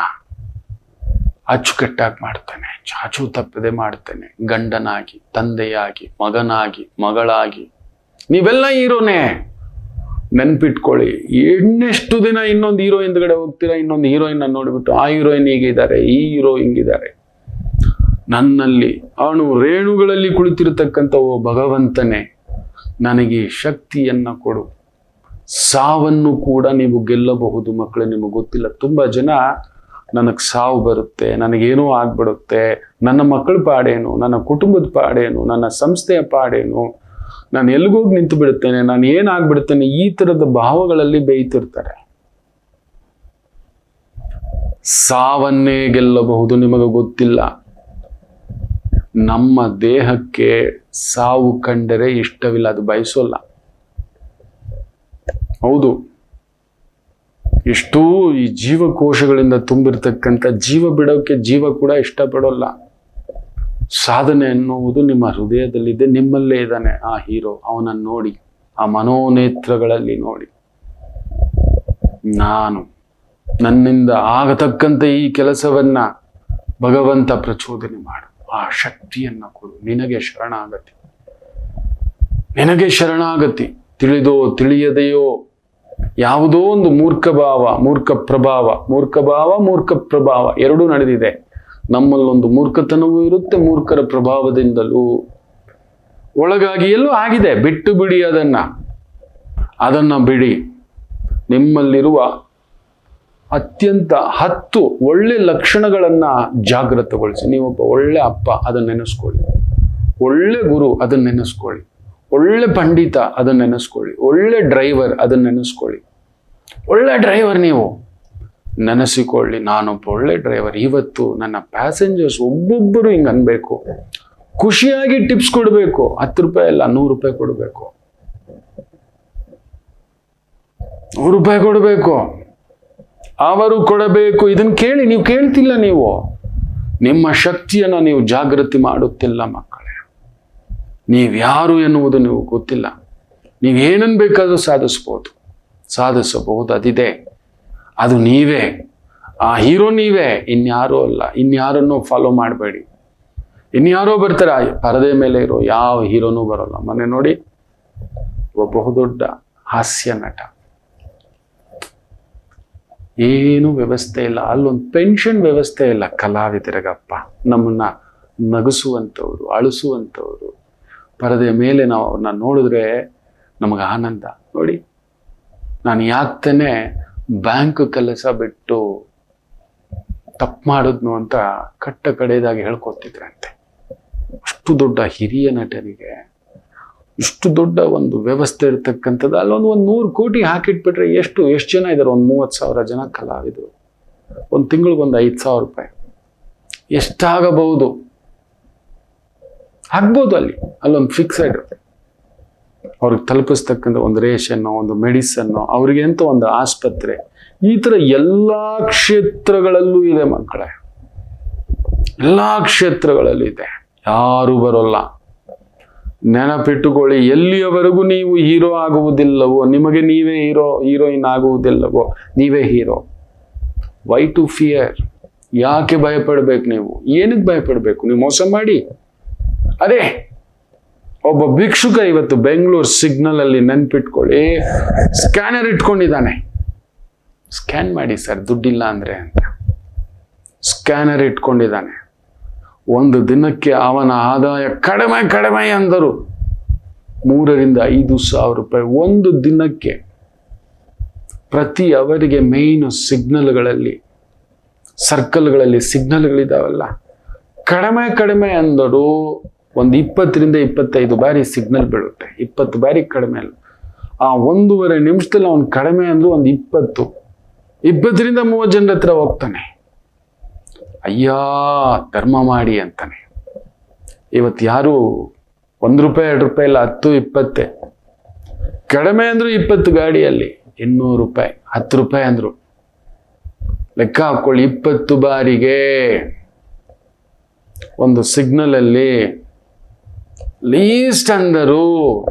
ಅಚ್ಚುಕಟ್ಟಾಗಿ ಮಾಡ್ತೇನೆ, ಚಾಚು ತಪ್ಪದೆ ಮಾಡ್ತೇನೆ. ಗಂಡನಾಗಿ, ತಂದೆಯಾಗಿ, ಮಗನಾಗಿ, ಮಗಳಾಗಿ, ನೀವೆಲ್ಲ ಹೀರೋನೇ. ನೆನ್ಪಿಟ್ಕೊಳ್ಳಿ. ಇನ್ನೆಷ್ಟು ದಿನ ಇನ್ನೊಂದು ಹೀರೋ ಹಿಂದ್ಗಡೆ ಹೋಗ್ತೀರಾ, ಇನ್ನೊಂದು ಹೀರೋಯಿನ್ ನೋಡಿಬಿಟ್ಟು ಆ ಹೀರೋಯಿನ್ ಹೀಗಿದ್ದಾರೆ, ಈ ಹೀರೋ ಹಿಂಗಿದ್ದಾರೆ. ನನ್ನಲ್ಲಿ ಅವನು ರೇಣುಗಳಲ್ಲಿ ಕುಳಿತಿರತಕ್ಕಂಥ ಓ ಭಗವಂತನೇ, ನನಗೆ ಶಕ್ತಿಯನ್ನ ಕೊಡು. ಸಾವನ್ನು ಕೂಡ ನೀವು ಗೆಲ್ಲಬಹುದು ಮಕ್ಕಳೇ. ನಿಮಗೆ ಗೊತ್ತಿಲ್ಲ, ತುಂಬಾ ಜನ ನನಗೆ ಸಾವು ಬರುತ್ತೆ, ನನಗೇನೋ ಆಗ್ಬಿಡುತ್ತೆ, ನನ್ನ ಮಕ್ಕಳ ಪಾಡೇನು, ನನ್ನ ಕುಟುಂಬದ ಪಾಡೇನು, ನನ್ನ ಸಂಸ್ಥೆಯ ಪಾಡೇನು, ನಾನು ಎಲ್ಲಿಗೋಗಿ ನಿಂತು ಬಿಡುತ್ತೇನೆ, ನಾನು ಏನಾಗ್ಬಿಡುತ್ತೇನೆ, ಈ ತರದ ಭಾವಗಳಲ್ಲಿ ಬೇಯ್ತಿರ್ತಾರೆ. ಸಾವನ್ನೇ ಗೆಲ್ಲಬಹುದು, ನಿಮಗೆ ಗೊತ್ತಿಲ್ಲ. ನಮ್ಮ ದೇಹಕ್ಕೆ ಸಾವು ಕಂಡರೆ ಇಷ್ಟವಿಲ್ಲ, ಅದು ಬಯಸೋಲ್ಲ. ಹೌದು, ಎಷ್ಟೋ ಈ ಜೀವಕೋಶಗಳಿಂದ ತುಂಬಿರ್ತಕ್ಕಂಥ ಜೀವ ಬಿಡೋಕೆ ಜೀವ ಕೂಡ ಇಷ್ಟಪಡೋಲ್ಲ. ಸಾಧನೆ ಅನ್ನುವುದು ನಿಮ್ಮ ಹೃದಯದಲ್ಲಿದೆ, ನಿಮ್ಮಲ್ಲೇ ಇದ್ದಾನೆ ಆ ಹೀರೋ. ಅವನನ್ನು ನೋಡಿ, ಆ ಮನೋನೇತ್ರಗಳಲ್ಲಿ ನೋಡಿ. ನಾನು ನನ್ನಿಂದ ಆಗತಕ್ಕಂಥ ಈ ಕೆಲಸವನ್ನ ಭಗವಂತ ಪ್ರಚೋದನೆ ಮಾಡು, ಆ ಶಕ್ತಿಯನ್ನ ಕೊಡು. ನಿನಗೆ ಶರಣಾಗತಿ, ನಿನಗೆ ಶರಣಾಗತಿ. ತಿಳಿದೋ ತಿಳಿಯದೆಯೋ ಯಾವುದೋ ಒಂದು ಮೂರ್ಖ ಭಾವ, ಮೂರ್ಖ ಪ್ರಭಾವ, ಮೂರ್ಖ ಪ್ರಭಾವ ಎರಡೂ ನಡೆದಿದೆ. ನಮ್ಮಲ್ಲೊಂದು ಮೂರ್ಖತನವೂ ಇರುತ್ತೆ, ಮೂರ್ಖರ ಪ್ರಭಾವದಿಂದಲೂ ಒಳಗಾಗಿ ಎಲ್ಲೂ ಆಗಿದೆ. ಬಿಟ್ಟು ಬಿಡಿ ಅದನ್ನ ಬಿಡಿ. ನಿಮ್ಮಲ್ಲಿರುವ ಅತ್ಯಂತ 10 ಒಳ್ಳೆ ಲಕ್ಷಣಗಳನ್ನ ಜಾಗೃತಗೊಳಿಸಿ. ನೀವೊಬ್ಬ ಒಳ್ಳೆ ಅಪ್ಪ, ಅದನ್ನ ನೆನೆಸ್ಕೊಳ್ಳಿ. ಒಳ್ಳೆ ಗುರು, ಅದನ್ನ ನೆನೆಸ್ಕೊಳ್ಳಿ. ಒಳ್ಳೆ ಪಂಡಿತ, ಅದನ್ನ ನೆನೆಸ್ಕೊಳ್ಳಿ. ಒಳ್ಳೆ ಡ್ರೈವರ್, ಅದನ್ನ ನೆನೆಸ್ಕೊಳ್ಳಿ. ಒಳ್ಳೆ ಡ್ರೈವರ್ ನೀವು ನೆನೆಸಿಕೊಳ್ಳಿ. ನಾನೊಬ್ಬ ಒಳ್ಳೆ ಡ್ರೈವರ್. ಇವತ್ತು ನನ್ನ ಪ್ಯಾಸೆಂಜರ್ಸ್ ಒಬ್ಬೊಬ್ಬರು ಹಿಂಗೆ ಅನ್ಬೇಕು, ಖುಷಿಯಾಗಿ ಟಿಪ್ಸ್ ಕೊಡಬೇಕು. 10 ರೂಪಾಯಿ ಅಲ್ಲ, 100 ರೂಪಾಯಿ ಕೊಡಬೇಕು, 100 ರೂಪಾಯಿ ಕೊಡಬೇಕು. ಅವರು ಕೊಡಬೇಕು. ಇದನ್ನ ಕೇಳಿ. ನೀವು ಕೇಳ್ತಿಲ್ಲ, ನೀವು ನಿಮ್ಮ ಶಕ್ತಿಯನ್ನ ನೀವು ಜಾಗೃತಿ ಮಾಡುತ್ತಿಲ್ಲ ಮಕ್ಕಳೇ. ನೀವ್ಯಾರು ಎನ್ನುವುದು ನೀವು ಗೊತ್ತಿಲ್ಲ. ನೀವೇನನ್ ಬೇಕಾದ್ರೂ ಸಾಧಿಸಬಹುದು. ಅದಿದೆ, ಅದು ನೀವೇ. ಆ ಹೀರೋ ನೀವೇ, ಇನ್ಯಾರೂ ಅಲ್ಲ. ಇನ್ಯಾರನ್ನು ಫಾಲೋ ಮಾಡಬೇಡಿ. ಇನ್ಯಾರೋ ಬರ್ತಾರೆ, ಪರದೆ ಮೇಲೆ ಇರೋ ಯಾವ ಹೀರೋನೂ ಬರೋಲ್ಲ. ಮೊನ್ನೆ ನೋಡಿ, ಒಬ್ಬ ಬಹುದೊಡ್ಡ ಹಾಸ್ಯ ನಟ, ಏನು ವ್ಯವಸ್ಥೆ ಇಲ್ಲ, ಅಲ್ಲೊಂದು ಪೆನ್ಷನ್ ವ್ಯವಸ್ಥೆ ಇಲ್ಲ. ಕಲಾವಿದರಿಗಪ್ಪ, ನಮ್ಮನ್ನ ನಗಿಸುವಂಥವ್ರು, ಅಳಿಸುವಂಥವ್ರು, ಪರದೆ ಮೇಲೆ ನಾವು ಅವ್ರನ್ನ ನೋಡಿದ್ರೆ ನಮಗೆ ಆನಂದ. ನೋಡಿ, ನಾನು ಯಾಕ್ತಾನೆ ಬ್ಯಾಂಕ್ ಕೆಲಸ ಬಿಟ್ಟು ತಪ್ಪು ಮಾಡಿದ್ನು ಅಂತ ಕಟ್ಟ ಕಡೆಯದಾಗಿ ಹೇಳ್ಕೊತಿದ್ರಂತೆ. ಅಷ್ಟು ದೊಡ್ಡ ಹಿರಿಯ ನಟನಿಗೆ ಇಷ್ಟು ದೊಡ್ಡ ಒಂದು ವ್ಯವಸ್ಥೆ ಇರ್ತಕ್ಕಂಥದ್ದು. ಅಲ್ಲೊಂದು 100 ಕೋಟಿ ಹಾಕಿಟ್ಬಿಟ್ರೆ ಎಷ್ಟು ಜನ ಇದ್ದಾರೆ? ಒಂದು 30,000 ಜನ ಕಲಾವಿದರು. ಒಂದು ತಿಂಗಳಿಗೆ ಒಂದು 5,000 ರೂಪಾಯಿ ಎಷ್ಟಾಗಬಹುದು? ಆಗ್ಬೋದು. ಅಲ್ಲೊಂದು ಫಿಕ್ಸೆಡ್ ಅವ್ರಿಗೆ ತಲುಪಿಸ್ತಕ್ಕಂಥ ಒಂದು ರೇಷನ್ನು, ಒಂದು ಮೆಡಿಸನ್ನು, ಅವ್ರಿಗೆ ಅಂತ ಒಂದು ಆಸ್ಪತ್ರೆ, ಈ ಥರ ಎಲ್ಲ ಕ್ಷೇತ್ರಗಳಲ್ಲೂ ಇದೆ ಮಕ್ಕಳೇ. ಎಲ್ಲ ಕ್ಷೇತ್ರಗಳಲ್ಲೂ ಇದೆ. ಯಾರು ಬರೋಲ್ಲ. ನೆನಪಿಟ್ಟುಕೊಳ್ಳಿ, ಎಲ್ಲಿಯವರೆಗೂ ನೀವು ಹೀರೋ ಆಗುವುದಿಲ್ಲವೋ, ನಿಮಗೆ ನೀವೇ ಹೀರೋಯಿನ್ ಆಗುವುದಿಲ್ಲವೋ, ನೀವೇ ಹೀರೋ. Y to fear? ಯಾಕೆ ಭಯಪಡ್ಬೇಕು? ನೀವು ಏನಕ್ಕೆ ಭಯಪಡ್ಬೇಕು? ನೀವು ಮೋಸ ಮಾಡಿ. ಅದೇ ಒಬ್ಬ ಭಿಕ್ಷುಕ ಇವತ್ತು ಬೆಂಗಳೂರು ಸಿಗ್ನಲ್ ಅಲ್ಲಿ, ನೆನ್ಪಿಟ್ಕೊಳ್ಳಿ, ಸ್ಕ್ಯಾನರ್ ಇಟ್ಕೊಂಡಿದ್ದಾನೆ. ಸ್ಕ್ಯಾನ್ ಮಾಡಿ ಸರ್, ದುಡ್ಡಿಲ್ಲ ಅಂದ್ರೆ ಅಂತ ಸ್ಕ್ಯಾನರ್ ಇಟ್ಕೊಂಡಿದ್ದಾನೆ. ಒಂದು ದಿನಕ್ಕೆ ಅವನ ಆದಾಯ ಕಡಿಮೆ ಅಂದರು 3,000-5,000 ರೂಪಾಯಿ ಒಂದು ದಿನಕ್ಕೆ. ಪ್ರತಿ ಅವರಿಗೆ ಮೇಯ್ನ್ ಸಿಗ್ನಲ್ಗಳಲ್ಲಿ ಸರ್ಕಲ್ಗಳಲ್ಲಿ ಸಿಗ್ನಲ್ಗಳಿದಾವಲ್ಲ, ಕಡಿಮೆ ಅಂದರು ಒಂದು 20ರಿಂದ 25 ಬಾರಿ ಸಿಗ್ನಲ್ ಬೀಳುತ್ತೆ. 20 ಬಾರಿ ಕಡಿಮೆ ಅಲ್ಲ, ಆ 1.5 ನಿಮಿಷದಲ್ಲಿ ಅವನು ಕಡಿಮೆ ಅಂದ್ರು ಒಂದು 20ರಿಂದ 30 ಜನರ ಹತ್ರ ಹೋಗ್ತಾನೆ. ಅಯ್ಯ ಧರ್ಮ ಮಾಡಿ ಅಂತಾನೆ. ಇವತ್ತು ಯಾರು ₹1 ₹2 ಇಲ್ಲ, 10 20 ಕಡಿಮೆ ಅಂದ್ರು 20 ಗಾಡಿಯಲ್ಲಿ ₹200 ₹10 ಅಂದ್ರು ಲೆಕ್ಕ ಹಾಕೊಳ್ಳಿ. 20 ಬಾರಿಗೆ ಒಂದು ಸಿಗ್ನಲ್ ಅಲ್ಲಿ ಲೀಸ್ಟ್ ಅಂದರು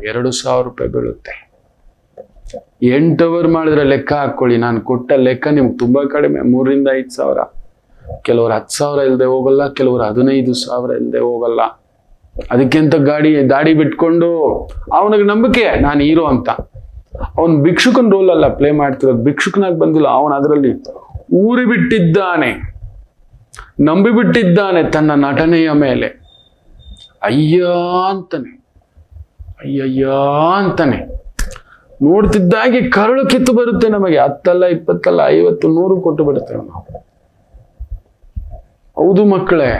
₹2,000 ಬೀಳುತ್ತೆ. 8 ಅವರ್ ಮಾಡಿದ್ರೆ ಲೆಕ್ಕ ಹಾಕೊಳ್ಳಿ. ನಾನು ಕೊಟ್ಟ ಲೆಕ್ಕ ನಿಮ್ಗೆ ತುಂಬಾ ಕಡಿಮೆ, 3ರಿಂದ 5 ಸಾವಿರ. ಕೆಲವರು 10 ಸಾವಿರ ಇಲ್ಲದೆ ಹೋಗಲ್ಲ, ಕೆಲವರು 15 ಸಾವಿರ ಇಲ್ಲದೆ ಹೋಗಲ್ಲ. ಅದಕ್ಕೆಂತ ದಾಡಿ ಬಿಟ್ಕೊಂಡು ಅವನಿಗೆ ನಂಬಿಕೆ ನಾನು ಹೀರೋ ಅಂತ. ಅವನ್ ಭಿಕ್ಷುಕನ್ ರೋಲ್ ಅಲ್ಲ ಪ್ಲೇ ಮಾಡ್ತಿರೋದು, ಭಿಕ್ಷುಕನಾಗಿ ಬಂದಿಲ್ಲ ಅವನು. ಅದರಲ್ಲಿ ಊರಿ ಬಿಟ್ಟಿದ್ದಾನೆ, ನಂಬಿ ಬಿಟ್ಟಿದ್ದಾನೆ ತನ್ನ ನಟನೆಯ ಮೇಲೆ. ಅಯ್ಯ ಅಂತಾನೆ, ಅಯ್ಯಯ್ಯ ಅಂತಾನೆ. ನೋಡ್ತಿದ್ದಾಗೆ ಕರಳು ಕಿತ್ತು ಬರುತ್ತೆ ನಮಗೆ. 10 ಅಲ್ಲ 20 ಅಲ್ಲ 50 100 ಕೊಟ್ಟು ಬಿಡ್ತೇವೆ ನಾವು. ಹೌದು ಮಕ್ಕಳೇ,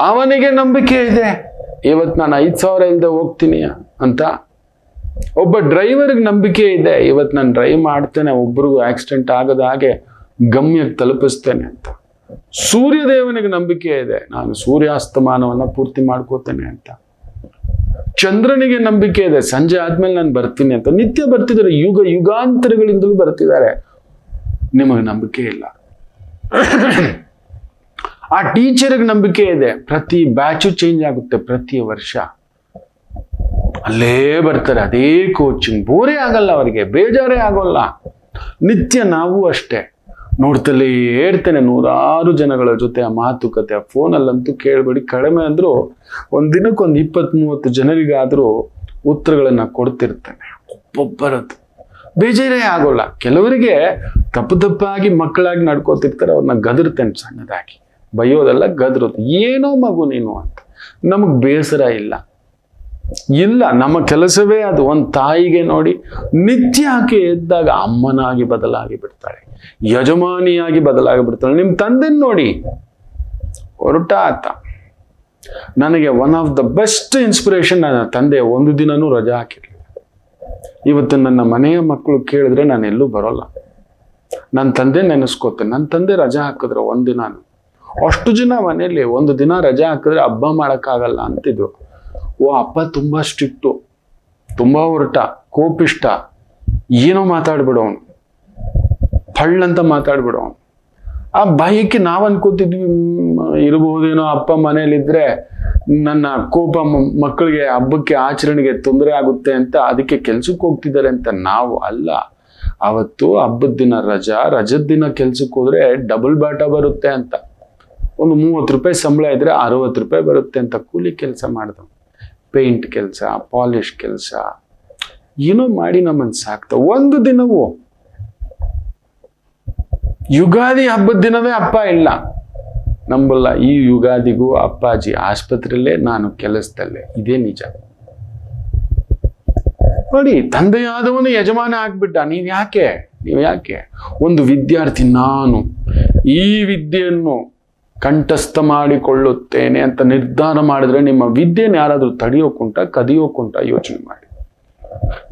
ಅವನಿಗೆ ನಂಬಿಕೆ ಇದೆ, ಇವತ್ತು ನಾನು 5 ಸಾವಿರ ಇಲ್ಲದೆ ಹೋಗ್ತೀನಿ ಅಂತ. ಒಬ್ಬ ಡ್ರೈವರ್ಗೆ ನಂಬಿಕೆ ಇದೆ, ಇವತ್ತು ನಾನು ಡ್ರೈವ್ ಮಾಡ್ತೇನೆ, ಒಬ್ರಿಗೂ ಆಕ್ಸಿಡೆಂಟ್ ಆಗದ ಹಾಗೆ ಗಮ್ಯಕ್ಕೆ ತಲುಪಿಸ್ತೇನೆ ಅಂತ. ಸೂರ್ಯದೇವನಿಗೆ ನಂಬಿಕೆ ಇದೆ, ನಾನು ಸೂರ್ಯಾಸ್ತಮಾನವನ್ನ ಪೂರ್ತಿ ಮಾಡ್ಕೋತೇನೆ ಅಂತ. ಚಂದ್ರನಿಗೆ ನಂಬಿಕೆ ಇದೆ, ಸಂಜೆ ಆದ್ಮೇಲೆ ನಾನು ಬರ್ತೀನಿ ಅಂತ. ನಿತ್ಯ ಬರ್ತಿದ್ದಾರೆ, ಯುಗಾಂತರಗಳಿಂದಲೂ ಬರ್ತಿದ್ದಾರೆ. ನಿಮಗೆ ನಂಬಿಕೆ ಇಲ್ಲ. ಆ ಟೀಚರ್ಗೆ ನಂಬಿಕೆ ಇದೆ, ಪ್ರತಿ ಬ್ಯಾಚು ಚೇಂಜ್ ಆಗುತ್ತೆ, ಪ್ರತಿ ವರ್ಷ ಅಲ್ಲೇ ಬರ್ತಾರೆ, ಅದೇ ಕೋಚಿಂಗ್. ಬೋರೇ ಆಗಲ್ಲ ಅವರಿಗೆ, ಬೇಜಾರೇ ಆಗೋಲ್ಲ. ನಿತ್ಯ ನಾವು ಅಷ್ಟೇ ನೋಡ್ತಲೇ ಇರ್ತೇನೆ 100 ಜನಗಳ ಜೊತೆ ಆ ಮಾತುಕತೆ. ಆ ಫೋನಲ್ಲಂತೂ ಕೇಳಬೇಡಿ, ಕಡಿಮೆ ಅಂದ್ರು ಒಂದ್ ದಿನಕ್ಕೊಂದು 20-30 ಜನರಿಗಾದ್ರೂ ಉತ್ತರಗಳನ್ನ ಕೊಡ್ತಿರ್ತೇನೆ. ಒಬ್ಬೊಬ್ಬರದ್ದು ಬೇಜಾರೇ ಆಗೋಲ್ಲ. ಕೆಲವರಿಗೆ ತಪ್ಪಾಗಿ ಮಕ್ಕಳಾಗಿ ನಡ್ಕೋತಿರ್ತಾರೆ, ಅವ್ರನ್ನ ಗದರ್ತೇನೆ ಸಣ್ಣದಾಗಿ, ಬೈಯೋದೆಲ್ಲ ಗದರೋದು. ಏನೋ ಮಗು ನೀನು ಅಂತ. ನಮಗ್ ಬೇಸರ ಇಲ್ಲ, ನಮ್ಮ ಕೆಲಸವೇ ಅದು. ಒಂದು ತಾಯಿಗೆ ನೋಡಿ, ನಿತ್ಯ ಆಕೆ ಎದ್ದಾಗ ಅಮ್ಮನಾಗಿ ಬದಲಾಗಿ ಬಿಡ್ತಾಳೆ, ಯಜಮಾನಿಯಾಗಿ ಬದಲಾಗಿ ಬಿಡ್ತಾಳೆ. ನಿಮ್ ತಂದೆನ್ ನೋಡಿ, ಹೊರಟ ಆತ. ನನಗೆ one of the best inspiration ನನ್ನ ತಂದೆ. ಒಂದು ದಿನನೂ ರಜಾ ಹಾಕಿರ್ಲಿಲ್ಲ. ಇವತ್ತು ನನ್ನ ಮನೆಯ ಮಕ್ಕಳು ಕೇಳಿದ್ರೆ ನಾನು ಎಲ್ಲೂ ಬರೋಲ್ಲ, ನನ್ನ ತಂದೆ ನೆನೆಸ್ಕೋತೇನೆ. ನನ್ನ ತಂದೆ ರಜಾ ಹಾಕಿದ್ರೆ ಒಂದಿನಾನು, ಅಷ್ಟು ಜನ ಮನೆಯಲ್ಲಿ ಒಂದು ದಿನ ರಜಾ ಹಾಕಿದ್ರೆ ಹಬ್ಬ ಮಾಡಕ್ಕಾಗಲ್ಲ ಅಂತಿದ್ರು. ಓ ಅಪ್ಪ ತುಂಬಾ ಸ್ಟ್ರಿಕ್ಟು, ತುಂಬಾ ಹೊರಟ, ಕೋಪಿಷ್ಟ, ಏನೋ ಮಾತಾಡ್ಬಿಡೋನು, ಪಳ್ಳಂತ ಮಾತಾಡ್ಬಿಡೋನು. ಆ ಭಯಕ್ಕೆ ನಾವ್ ಅನ್ಕೋತಿದ್ವಿ ಇರಬಹುದೇನೋ, ಅಪ್ಪ ಮನೇಲಿದ್ರೆ ನನ್ನ ಕೋಪ ಮಕ್ಕಳಿಗೆ ಹಬ್ಬಕ್ಕೆ ಆಚರಣೆಗೆ ತೊಂದರೆ ಆಗುತ್ತೆ ಅಂತ, ಅದಕ್ಕೆ ಕೆಲ್ಸಕ್ಕೆ ಹೋಗ್ತಿದ್ದಾರೆ ಅಂತ. ನಾವು ಅಲ್ಲ. ಅವತ್ತು ಹಬ್ಬದ ದಿನ ರಜದ ದಿನ ಕೆಲ್ಸಕ್ಕೆ ಹೋದ್ರೆ ಡಬಲ್ ಬಾಟ ಬರುತ್ತೆ ಅಂತ. ಒಂದು ₹30 ಸಂಬಳ ಇದ್ರೆ ₹60 ಬರುತ್ತೆ ಅಂತ ಕೂಲಿ ಕೆಲಸ ಮಾಡ್ದವ್. ಪೇಂಟ್ ಕೆಲಸ, ಪಾಲಿಶ್ ಕೆಲಸ, ಏನೋ ಮಾಡಿ ನಮ್ಮನ್ನು ಸಾಕ್ತ. ಒಂದು ದಿನವೂ ಯುಗಾದಿ ಹಬ್ಬದ ದಿನವೇ ಅಪ್ಪ ಇಲ್ಲ ನಂಬಲ್ಲ. ಈ ಯುಗಾದಿಗೂ ಅಪ್ಪಾಜಿ ಆಸ್ಪತ್ರೆಯಲ್ಲೇ, ನಾನು ಕೆಲಸದಲ್ಲೇ. ಇದೇ ನಿಜ ನೋಡಿ. ತಂದೆಯಾದವನು ಯಜಮಾನ ಆಗ್ಬಿಟ್ಟ. ನೀವ್ ಯಾಕೆ ಒಂದು ವಿದ್ಯಾರ್ಥಿ, ನಾನು ಈ ವಿದ್ಯೆಯನ್ನು ಕಂಠಸ್ಥ ಮಾಡಿಕೊಳ್ಳುತ್ತೇನೆ ಅಂತ ನಿರ್ಧಾರ ಮಾಡಿದ್ರೆ, ನಿಮ್ಮ ವಿದ್ಯೆನ ಯಾರಾದ್ರೂ ತಡೆಯೋಕುಂಟ, ಕದಿಯೋಕುಂಟ? ಯೋಚನೆ ಮಾಡಿ.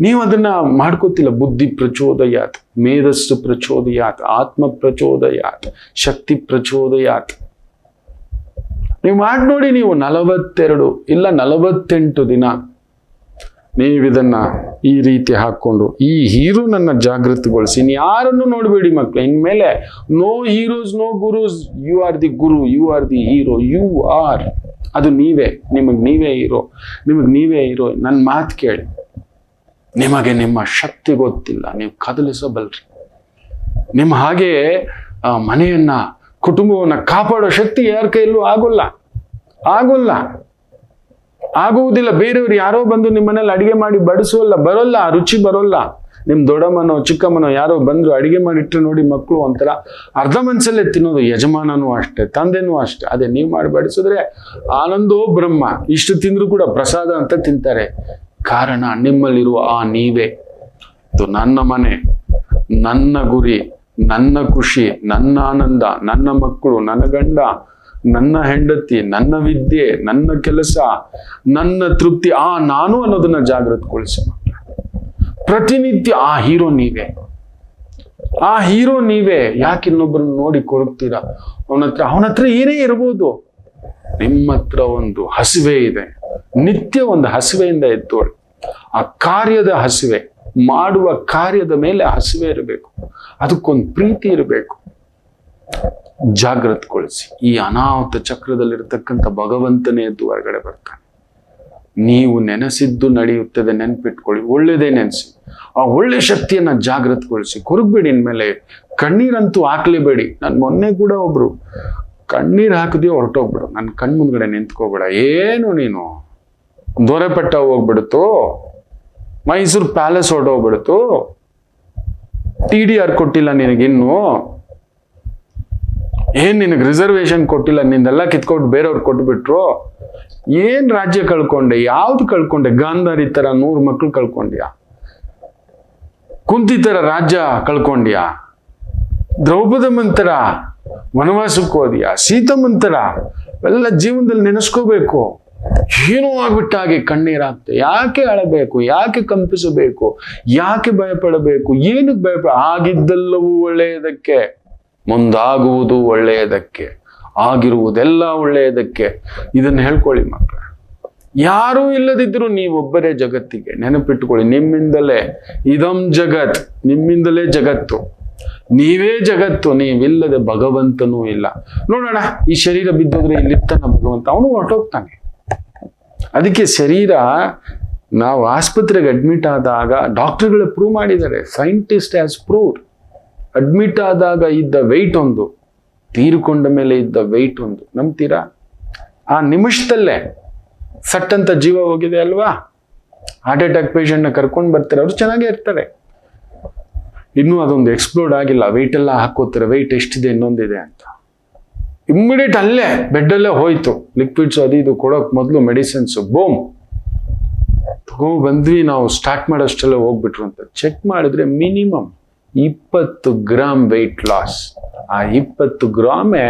ನೀವು ಅದನ್ನ ಮಾಡ್ಕೋತಿಲ್ಲ. ಬುದ್ಧಿ ಪ್ರಚೋದಯಾತ್, ಮೇಧಸ್ಸು ಪ್ರಚೋದಯಾತ್, ಆತ್ಮ ಪ್ರಚೋದಯಾತ್, ಶಕ್ತಿ ಪ್ರಚೋದಯಾತ್. ನೀವು ಮಾಡಿ ನೋಡಿ. ನೀವು 42 ಇಲ್ಲ 48 ದಿನ ನೀವಿದನ್ನ ಈ ರೀತಿ ಹಾಕೊಂಡು, ಈ ಹೀರೋ ನನ್ನ ಜಾಗೃತಿಗೊಳಿಸಿ. ಇನ್ನು ಯಾರನ್ನು ನೋಡಬೇಡಿ ಮಕ್ಕಳು. ಇನ್ಮೇಲೆ no heroes, no gurus. You are the guru, you are the hero, you are. ಅದು ನೀವೇ, ನಿಮಗೆ ನೀವೇ ಹೀರೋ, ನಿಮಗೆ ನೀವೇ ಹೀರೋ. ನನ್ನ ಮಾತು ಕೇಳಿ. ನಿಮಗೆ ನಿಮ್ಮ ಶಕ್ತಿ ಗೊತ್ತಿಲ್ಲ, ನೀವು ಕದಲಿಸಬಲ್ರಿ. ನಿಮ್ಮ ಹಾಗೆ ಮನೆಯನ್ನ, ಕುಟುಂಬವನ್ನ ಕಾಪಾಡೋ ಶಕ್ತಿ ಯಾರ ಕೈಯಲ್ಲೂ ಆಗುವುದಿಲ್ಲ. ಬೇರೆಯವ್ರು ಯಾರೋ ಬಂದು ನಿಮ್ಮ ಮನೇಲಿ ಅಡಿಗೆ ಮಾಡಿ ಬರೋಲ್ಲ, ರುಚಿ ಬರೋಲ್ಲ. ನಿಮ್ ದೊಡ್ಡಮ್ಮನೋ ಚಿಕ್ಕಮ್ಮನೋ ಯಾರೋ ಬಂದ್ರು ಅಡಿಗೆ ಮಾಡಿಟ್ರೆ ನೋಡಿ, ಮಕ್ಕಳು ಒಂಥರ ಅರ್ಧ ಮನ್ಸಲ್ಲೇ ತಿನ್ನೋದು. ಯಜಮಾನನೂ ಅಷ್ಟೇ, ತಂದೆನೂ ಅಷ್ಟೇ. ಅದೇ ನೀವು ಮಾಡಿ ಬಡಿಸಿದ್ರೆ ಆನಂದೋ ಬ್ರಹ್ಮ. ಇಷ್ಟು ತಿಂದ್ರು ಕೂಡ ಪ್ರಸಾದ ಅಂತ ತಿಂತಾರೆ. ಕಾರಣ ನಿಮ್ಮಲ್ಲಿರುವ ಆ ನೀವೇ. ಇದು ನನ್ನ ಮನೆ, ನನ್ನ ಗುರಿ, ನನ್ನ ಖುಷಿ, ನನ್ನ ಆನಂದ, ನನ್ನ ಮಕ್ಕಳು, ನನ್ನ ಗಂಡ, ನನ್ನ ಹೆಂಡತಿ, ನನ್ನ ವಿದ್ಯೆ, ನನ್ನ ಕೆಲಸ, ನನ್ನ ತೃಪ್ತಿ, ನಾನು ಅನ್ನೋದನ್ನ ಜಾಗೃತಗೊಳಿಸಿ. ಪ್ರತಿನಿತ್ಯ ಆ ಹೀರೋ ನೀವೇ, ಆ ಹೀರೋ ನೀವೇ. ಯಾಕೆ ಇನ್ನೊಬ್ಬರನ್ನ ನೋಡಿ ಕೊರಗ್ತೀರಾ? ಅವನ ಹತ್ರ ಏನೇ ಇರ್ಬೋದು, ನಿಮ್ಮ ಹತ್ರ ಒಂದು ಹಸಿವೆ ಇದೆ. ನಿತ್ಯ ಒಂದು ಹಸಿವೆಯಿಂದ ಎದ್ದೋಳಿ. ಆ ಕಾರ್ಯದ ಹಸಿವೆ, ಮಾಡುವ ಕಾರ್ಯದ ಮೇಲೆ ಹಸಿವೆ ಇರಬೇಕು, ಅದಕ್ಕೊಂದು ಪ್ರೀತಿ ಇರಬೇಕು. ಜಾಗೃತಗೊಳಿಸಿ. ಈ ಅನಾಹುತ ಚಕ್ರದಲ್ಲಿರ್ತಕ್ಕಂಥ ಭಗವಂತನೇ ಎದ್ದು ಹೊರಗಡೆ ಬರ್ತಾನೆ. ನೀವು ನೆನೆಸಿದ್ದು ನಡೆಯುತ್ತದೆ, ನೆನ್ಪಿಟ್ಕೊಳ್ಳಿ. ಒಳ್ಳೇದೇ ನೆನೆಸಿ, ಆ ಒಳ್ಳೆ ಶಕ್ತಿಯನ್ನ ಜಾಗೃತಗೊಳಿಸಿ. ಕೊರಗಬೇಡಿ. ಇನ್ಮೇಲೆ ಕಣ್ಣೀರಂತೂ ಹಾಕ್ಲೇಬೇಡಿ. ನಾನು ಮೊನ್ನೆ ಕೂಡ ಒಬ್ರು ಕಣ್ಣೀರ್ ಹಾಕಿದ್ಯೋ ಹೊರಟೋಗ್ಬಿಡು, ನನ್ನ ಕಣ್ ಮುಂದ್ಗಡೆ ನಿಂತ್ಕೋಬೇಡ, ಏನು ನೀನು ದೊರೆಪಟ್ಟ ಹೋಗ್ಬಿಡ್ತು, ಮೈಸೂರು ಪ್ಯಾಲೇಸ್ ಹೊರಟೋಗ್ಬಿಡ್ತು, TDR ಕೊಟ್ಟಿಲ್ಲ ನಿನಗಿನ್ನು, ಏನ್ ನಿನಗೆ ರಿಸರ್ವೇಶನ್ ಕೊಟ್ಟಿಲ್ಲ, ನಿಂದೆಲ್ಲ ಕಿತ್ಕೊಟ್ಟು ಬೇರೆಯವ್ರು ಕೊಟ್ಬಿಟ್ರು, ಏನ್ ರಾಜ್ಯ ಕಳ್ಕೊಂಡೆ, ಯಾವ್ದು ಕಳ್ಕೊಂಡೆ? ಗಾಂಧಾರಿ ತರ 100 ಮಕ್ಳು ಕಳ್ಕೊಂಡ್ಯಾ? ಕುಂತಿ ತರ ರಾಜ್ಯ ಕಳ್ಕೊಂಡ್ಯಾ? ದ್ರೌಪದಮ್ಮನ್ ತರ ವನವಾಸಕ್ಕೆ ಹೋದ್ಯಾ? ಸೀತಮ್ಮನ್ ತರ ಎಲ್ಲ ಜೀವನದಲ್ಲಿ ನೆನೆಸ್ಕೋಬೇಕು. ಏನೋ ಆಗ್ಬಿಟ್ಟ ಹಾಗೆ ಕಣ್ಣೀರಾಗ್ತೆ. ಯಾಕೆ ಅಳಬೇಕು? ಯಾಕೆ ಕಂಪಿಸಬೇಕು? ಯಾಕೆ ಭಯಪಡಬೇಕು? ಏನಕ್ಕೆ ಭಯಪಡ? ಆಗಿದ್ದೆಲ್ಲವೂ ಒಳ್ಳೆಯದಕ್ಕೆ, ಮುಂದಾಗುವುದು ಒಳ್ಳೆಯದಕ್ಕೆ, ಆಗಿರುವುದೆಲ್ಲ ಒಳ್ಳೆಯದಕ್ಕೆ. ಇದನ್ನ ಹೇಳ್ಕೊಳ್ಳಿ ಮಕ್ಕಳ. ಯಾರೂ ಇಲ್ಲದಿದ್ರು ನೀವೊಬ್ಬರೇ ಜಗತ್ತಿಗೆ. ನೆನಪಿಟ್ಟುಕೊಳ್ಳಿ, ನಿಮ್ಮಿಂದಲೇ ಇದಂ ಜಗತ್, ನಿಮ್ಮಿಂದಲೇ ಜಗತ್ತು, ನೀವೇ ಜಗತ್ತು. ನೀವಿಲ್ಲದೆ ಭಗವಂತನೂ ಇಲ್ಲ. ನೋಡೋಣ, ಈ ಶರೀರ ಬಿದ್ದೋದ್ರೆ ಇಲ್ಲಿರ್ತಾನ ಭಗವಂತ? ಅವನು ಹೊರಟೋಗ್ತಾನೆ. ಅದಕ್ಕೆ ಶರೀರ, ನಾವು ಆಸ್ಪತ್ರೆಗೆ ಅಡ್ಮಿಟ್ ಆದಾಗ ಡಾಕ್ಟರ್ಗಳು ಪ್ರೂವ್ ಮಾಡಿದ್ದಾರೆ, ಸೈಂಟಿಸ್ಟ್ ಹ್ಯಾಸ್ ಪ್ರೂವ್ಡ್, ಅಡ್ಮಿಟ್ ಆದಾಗ ಇದ್ದ ವೆಯ್ಟ್ ಒಂದು, ತೀರಿಕೊಂಡ ಮೇಲೆ ಇದ್ದ ವೆಯ್ಟ್ ಒಂದು. ನಂಬ್ತೀರಾ? ಆ ನಿಮಿಷದಲ್ಲೇ ಸಟ್ ಅಂತ ಜೀವ ಹೋಗಿದೆ ಅಲ್ವಾ? ಹಾರ್ಟ್ ಅಟ್ಯಾಕ್ ಪೇಷಂಟ್ನ ಕರ್ಕೊಂಡು ಬರ್ತಾರೆ, ಅವ್ರು ಚೆನ್ನಾಗೇ ಇರ್ತಾರೆ, ಇನ್ನೂ ಅದೊಂದು ಎಕ್ಸ್ಪ್ಲೋರ್ಡ್ ಆಗಿಲ್ಲ, ವೆಯ್ಟ್ ಎಲ್ಲ ಹಾಕೋತಾರೆ, ವೆಯ್ಟ್ ಎಷ್ಟಿದೆ, ಇನ್ನೊಂದಿದೆ ಅಂತ. ಇಮ್ಮಿಡಿಯೇಟ್ ಅಲ್ಲೇ ಬೆಡ್ಡಲ್ಲೇ ಹೋಯ್ತು. ಲಿಕ್ವಿಡ್ಸ್ ಅದು ಇದು ಕೊಡೋಕ್ ಮೊದಲು ಮೆಡಿಸಿನ್ಸ್ ಬೋಮ್ ತಗೋ ಬಂದ್ವಿ. ನಾವು ಸ್ಟಾರ್ಟ್ ಮಾಡೋಷ್ಟೆಲ್ಲ ಹೋಗ್ಬಿಟ್ರು ಅಂತ ಚೆಕ್ ಮಾಡಿದ್ರೆ ಮಿನಿಮಮ್ 20 ಗ್ರಾಮ್ ವೆಯ್ಟ್ ಲಾಸ್. ಆ 20 ಗ್ರಾಮೇ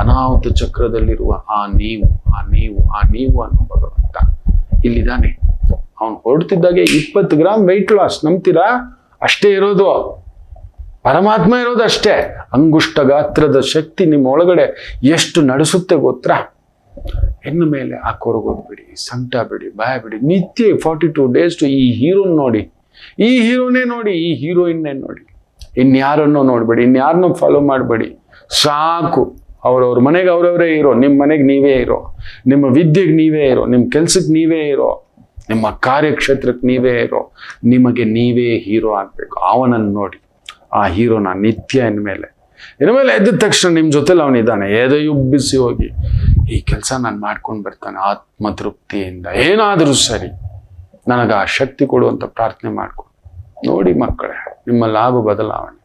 ಅನಾಹುತ ಚಕ್ರದಲ್ಲಿರುವ ಆ ನೀವು ಅನ್ನೋ ಭಗವಂತ ಇಲ್ಲಿದ್ದಾನೆ. ಅವನು ಹೊರಡ್ತಿದ್ದಾಗೆ 20 ಗ್ರಾಮ್ ವೆಯ್ಟ್ ಲಾಸ್. ನಂಬ್ತೀರಾ? ಅಷ್ಟೇ ಇರೋದು, ಪರಮಾತ್ಮ ಇರೋದು ಅಷ್ಟೇ. ಅಂಗುಷ್ಟ ಗಾತ್ರದ ಶಕ್ತಿ ನಿಮ್ಮ ಒಳಗಡೆ ಎಷ್ಟು ನಡೆಸುತ್ತೆ ಗೊತ್ತಾ? ಇನ್ನು ಮೇಲೆ ಆ ಕೊರಗೋದು ಬಿಡಿ, ಸಂಕಟ ಬಿಡಿ, ಭಯ ಬಿಡಿ. ನಿತ್ಯ 42 ಡೇಸ್ ಈ ಹೀರೋನ್ ನೋಡಿ, ಈ ಹೀರೋನೇ ನೋಡಿ, ಈ ಹೀರೋಯಿನ್ನೇ ನೋಡಿ, ಇನ್ಯಾರನ್ನೋ ನೋಡ್ಬೇಡಿ, ಇನ್ಯಾರನ್ನೋ ಫಾಲೋ ಮಾಡಬೇಡಿ. ಸಾಕು. ಅವ್ರವ್ರ ಮನೆಗೆ ಅವ್ರವರೇ ಇರೋ, ನಿಮ್ಮ ಮನೆಗೆ ನೀವೇ ಇರೋ, ನಿಮ್ಮ ವಿದ್ಯೆಗೆ ನೀವೇ ಇರೋ, ನಿಮ್ಮ ಕೆಲ್ಸಕ್ಕೆ ನೀವೇ ಇರೋ, ನಿಮ್ಮ ಕಾರ್ಯಕ್ಷೇತ್ರಕ್ಕೆ ನೀವೇ ಇರೋ, ನಿಮಗೆ ನೀವೇ ಹೀರೋ ಆಗ್ಬೇಕು. ಅವನನ್ನು ನೋಡಿ, ಆ ಹೀರೋನ ನಿತ್ಯ ಇನ್ಮೇಲೆ ಎದ್ದ ತಕ್ಷಣ ನಿಮ್ಮ ಜೊತೆಲಿ ಅವನಿದ್ದಾನೆ. ಎದೆಯುಬ್ಬಿಸಿ ಹೋಗಿ ಈ ಕೆಲಸ ನಾನು ಮಾಡ್ಕೊಂಡು ಬರ್ತಾನೆ ಆತ್ಮತೃಪ್ತಿಯಿಂದ. ಏನಾದರೂ ಸರಿ, ನನಗೆ ಆ ಶಕ್ತಿ ಕೊಡುವಂತ ಪ್ರಾರ್ಥನೆ ಮಾಡ್ಕೊಂಡು ನೋಡಿ ಮಕ್ಕಳೇ, ನಿಮ್ಮಲ್ಲಾಗೋ ಬದಲಾವಣೆ.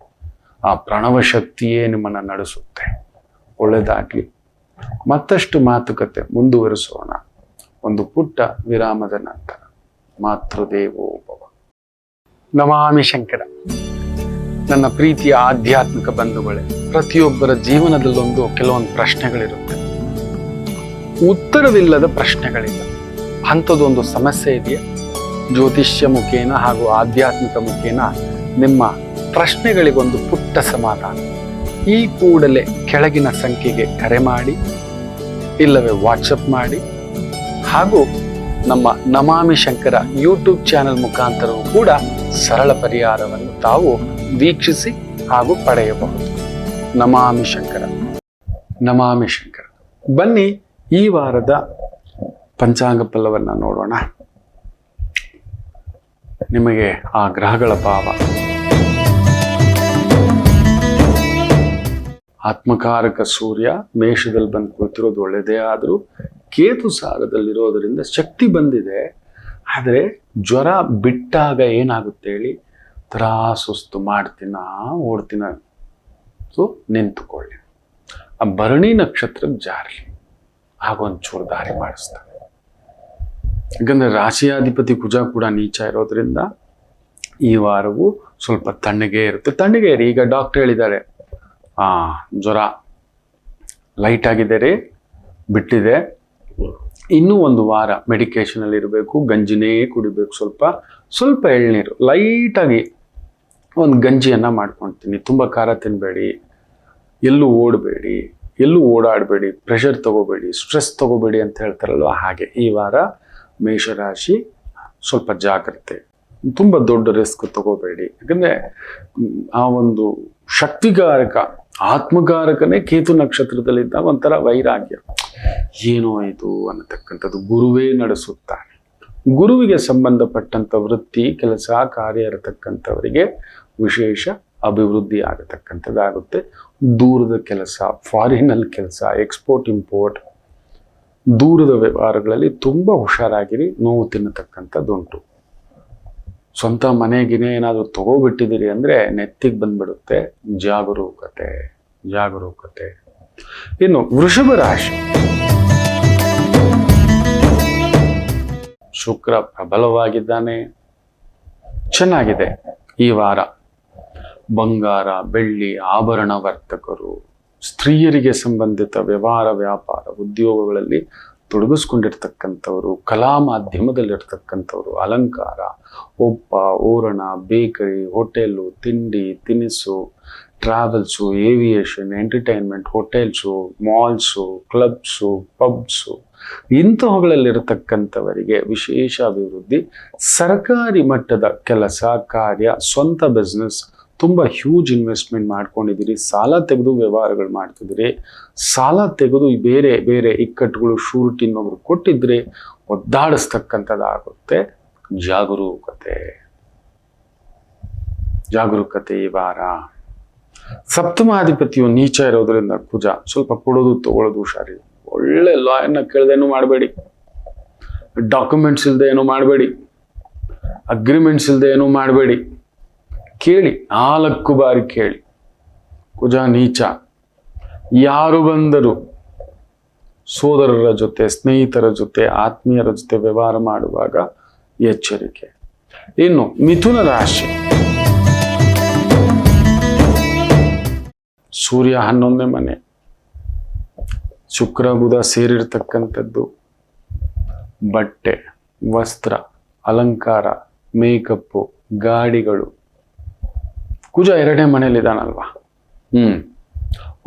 ಆ ಪ್ರಣವ ಶಕ್ತಿಯೇ ನಿಮ್ಮನ್ನು ನಡೆಸುತ್ತೆ. ಒಳ್ಳೆದಾಗ್ಲಿ. ಮತ್ತಷ್ಟು ಮಾತುಕತೆ ಮುಂದುವರಿಸೋಣ ಒಂದು ಪುಟ್ಟ ವಿರಾಮದ ನಂತರ. ಮಾತೃದೇವೋಭವ. ನಮಾಮಿ ಶಂಕರ. ನನ್ನ ಪ್ರೀತಿಯ ಆಧ್ಯಾತ್ಮಿಕ ಬಂಧುಗಳೇ, ಪ್ರತಿಯೊಬ್ಬರ ಜೀವನದಲ್ಲೊಂದು ಕೆಲವೊಂದು ಪ್ರಶ್ನೆಗಳಿರುತ್ತೆ, ಉತ್ತರವಿಲ್ಲದ ಪ್ರಶ್ನೆಗಳಿಲ್ಲ. ಅಂಥದ್ದೊಂದು ಸಮಸ್ಯೆ ಇದೆಯಾ? ಜ್ಯೋತಿಷ್ಯ ಮುಖೇನ ಹಾಗೂ ಆಧ್ಯಾತ್ಮಿಕ ಮುಖೇನ ನಿಮ್ಮ ಪ್ರಶ್ನೆಗಳಿಗೊಂದು ಪುಟ್ಟ ಸಮಾಧಾನ. ಈ ಕೂಡಲೇ ಕೆಳಗಿನ ಸಂಖ್ಯೆಗೆ ಕರೆ ಮಾಡಿ, ಇಲ್ಲವೇ ವಾಟ್ಸಪ್ ಮಾಡಿ, ಹಾಗೂ ನಮ್ಮ ನಮಾಮಿ ಶಂಕರ ಯೂಟ್ಯೂಬ್ ಚಾನೆಲ್ ಮುಖಾಂತರವೂ ಕೂಡ ಸರಳ ಪರಿಹಾರವನ್ನು ತಾವು ವೀಕ್ಷಿಸಿ ಹಾಗೂ ಪಡೆಯಬಹುದು. ನಮಾಮಿ ಶಂಕರ. ನಮಾಮಿ ಶಂಕರ. ಬನ್ನಿ ಈ ವಾರದ ಪಂಚಾಂಗ ಫಲವನ್ನು ನೋಡೋಣ. ನಿಮಗೆ ಆ ಗ್ರಹಗಳ ಭಾವ, ಆತ್ಮಕಾರಕ ಸೂರ್ಯ ಮೇಷದಲ್ಲಿ ಬಂದು ಕೂತಿರೋದು ಒಳ್ಳೆಯದೇ, ಆದರೂ ಕೇತು ಸಾರದಲ್ಲಿರೋದರಿಂದ ಶಕ್ತಿ ಬಂದಿದೆ. ಆದರೆ ಜ್ವರ ಬಿಟ್ಟಾಗ ಏನಾಗುತ್ತೆ ಹೇಳಿ? ಸುಸ್ತು ಮಾಡ್ತೀನ ಓಡ್ತೀನ. ಸೊ ನಿಂತುಕೊಳ್ಳಿ. ಆ ಭರಣಿ ನಕ್ಷತ್ರಕ್ಕೆ ಜಾರಲಿ, ಆಗೊಂಚೂರು ದಾರಿ ಮಾಡಿಸ್ತಾನೆ. ಯಾಕಂದ್ರೆ ರಾಶಿಯಾಧಿಪತಿ ಕುಜ ಕೂಡ ನೀಚ ಇರೋದ್ರಿಂದ ಈ ವಾರವು ಸ್ವಲ್ಪ ತಣ್ಣಗೆ ಇರುತ್ತೆ. ತಣ್ಣಗೆ ಇರಿ. ಈಗ ಡಾಕ್ಟರ್ ಹೇಳಿದ್ದಾರೆ, ಜ್ವರ ಲೈಟ್ ಆಗಿದೆ ರೀ, ಬಿಟ್ಟಿದೆ, ಇನ್ನೂ ಒಂದು ವಾರ ಮೆಡಿಕೇಶನಲ್ಲಿ ಇರಬೇಕು, ಗಂಜಿನೇ ಕುಡಿಬೇಕು, ಸ್ವಲ್ಪ ಎಳ್ನೀರು ಲೈಟಾಗಿ ಒಂದು ಗಂಜಿಯನ್ನು ಮಾಡ್ಕೊಳ್ತೀನಿ. ತುಂಬ ಖಾರ ತಿನ್ನಬೇಡಿ, ಎಲ್ಲೂ ಓಡಬೇಡಿ, ಎಲ್ಲೂ ಓಡಾಡಬೇಡಿ, ಪ್ರೆಷರ್ ತಗೋಬೇಡಿ, ಸ್ಟ್ರೆಸ್ ತಗೋಬೇಡಿ ಅಂತ ಹೇಳ್ತಾರಲ್ವ ಹಾಗೆ ಈ ವಾರ ಮೇಷರಾಶಿ ಸ್ವಲ್ಪ ಜಾಗ್ರತೆ, ತುಂಬ ದೊಡ್ಡ ರಿಸ್ಕ್ ತಗೋಬೇಡಿ. ಯಾಕಂದರೆ ಆ ಒಂದು ಶಕ್ತಿಗಾರಕ ಆತ್ಮಗಾರಕನೇ ಕೇತು ನಕ್ಷತ್ರದಲ್ಲಿದ್ದಾಗ ಒಂಥರ ವೈರಾಗ್ಯ, ಏನೋ ಇದು ಅನ್ನತಕ್ಕಂಥದ್ದು. ಗುರುವೇ ನಡೆಸುತ್ತಾನೆ. ಗುರುವಿಗೆ ಸಂಬಂಧಪಟ್ಟಂಥ ವೃತ್ತಿ ಕೆಲಸ ಕಾರ್ಯ ಇರತಕ್ಕಂಥವರಿಗೆ ವಿಶೇಷ ಅಭಿವೃದ್ಧಿ ಆಗತಕ್ಕಂಥದ್ದಾಗುತ್ತೆ. ದೂರದ ಕೆಲಸ, ಫಾರಿನಲ್ಲಿ ಕೆಲಸ, ಎಕ್ಸ್ಪೋರ್ಟ್ ಇಂಪೋರ್ಟ್, ದೂರದ ವ್ಯವಹಾರಗಳಲ್ಲಿ ತುಂಬ ಹುಷಾರಾಗಿರಿ. ನೋವು ತಿನ್ನತಕ್ಕಂಥದ್ದುಂಟು. ಸ್ವಂತ ಮನೆಗಿನೇ ಏನಾದರೂ ತಗೋಬಿಟ್ಟಿದ್ದೀರಿ ಅಂದರೆ ನೆತ್ತಿಗೆ ಬಂದ್ಬಿಡುತ್ತೆ. ಜಾಗರೂಕತೆ. ಇನ್ನು ವೃಷಭ ರಾಶಿ, ಶುಕ್ರ ಪ್ರಬಲವಾಗಿದ್ದಾನೆ, ಚೆನ್ನಾಗಿದೆ ಈ ವಾರ. ಬಂಗಾರ, ಬೆಳ್ಳಿ, ಆಭರಣ ವರ್ತಕರು, ಸ್ತ್ರೀಯರಿಗೆ ಸಂಬಂಧಿತ ವ್ಯವಹಾರ, ವ್ಯಾಪಾರ, ಉದ್ಯೋಗಗಳಲ್ಲಿ ತೊಡಗಿಸ್ಕೊಂಡಿರ್ತಕ್ಕಂಥವ್ರು, ಕಲಾ ಮಾಧ್ಯಮದಲ್ಲಿರ್ತಕ್ಕಂಥವ್ರು, ಅಲಂಕಾರ, ಒಪ್ಪ, ಓರಣ, ಬೇಕರಿ, ಹೋಟೆಲು, ತಿಂಡಿ ತಿನಿಸು, travels, aviation, entertainment, hotels, malls, clubs, pubs, ಇಂತಹವುಗಳಲ್ಲಿರತಕ್ಕಂಥವರಿಗೆ ವಿಶೇಷ ಅಭಿವೃದ್ಧಿ. ಸರ್ಕಾರಿ ಮಟ್ಟದ ಕೆಲಸ ಕಾರ್ಯ, ಸ್ವಂತ ಬಿಸ್ನೆಸ್, ತುಂಬ ಹ್ಯೂಜ್ ಇನ್ವೆಸ್ಟ್ಮೆಂಟ್ ಮಾಡ್ಕೊಂಡಿದ್ದೀರಿ, ಸಾಲ ತೆಗೆದು ವ್ಯವಹಾರಗಳು ಮಾಡ್ತಿದ್ದೀರಿ, ಸಾಲ ತೆಗೆದು ಬೇರೆ ಬೇರೆ ಇಕ್ಕಟ್ಟುಗಳು ಶೂರಿಟಿ ಇನ್ನೊಬ್ರು ಕೊಟ್ಟಿದ್ರೆ ಒದ್ದಾಡಿಸ್ತಕ್ಕಂಥದ್ದಾಗುತ್ತೆ. ಜಾಗರೂಕತೆ ಈ ವಾರ. ಸಪ್ತಮಾಧಿಪತಿಯು ನೀಚ ಇರೋದ್ರಿಂದ ಕುಜ, ಸ್ವಲ್ಪ ಕೊಡೋದು ತಗೊಳ್ಳೋದು ಹುಷಾರಿ. ಒಳ್ಳೆ ಲಾಯನ್ನ ಕೇಳ್ದೇನು ಮಾಡಬೇಡಿ, ಡಾಕ್ಯುಮೆಂಟ್ಸ್ ಇಲ್ಲದೆ ಏನೂ ಮಾಡಬೇಡಿ, ಅಗ್ರಿಮೆಂಟ್ಸ್ ಇಲ್ಲದೆ ಏನೂ ಮಾಡಬೇಡಿ. ಕೇಳಿ, 4 ಬಾರಿ ಕೇಳಿ. ಕುಜ ನೀಚ. ಯಾರು ಬಂದರು ಸೋದರರ ಜೊತೆ, ಸ್ನೇಹಿತರ ಜೊತೆ, ಆತ್ಮೀಯರ ಜೊತೆ ವ್ಯವಹಾರ ಮಾಡುವಾಗ ಎಚ್ಚರಿಕೆ. ಇನ್ನು ಮಿಥುನ ರಾಶಿ, ಸೂರ್ಯ 11ನೇ ಮನೆ, ಶುಕ್ರ ಬುಧ ಸೇರಿರ್ತಕ್ಕಂಥದ್ದು. ಬಟ್ಟೆ, ವಸ್ತ್ರ, ಅಲಂಕಾರ, ಮೇಕಪ್ಪು, ಗಾಡಿಗಳು. ಕುಜ 2ನೇ ಮನೆಯಲ್ಲಿದ್ದಾನಲ್ವಾ.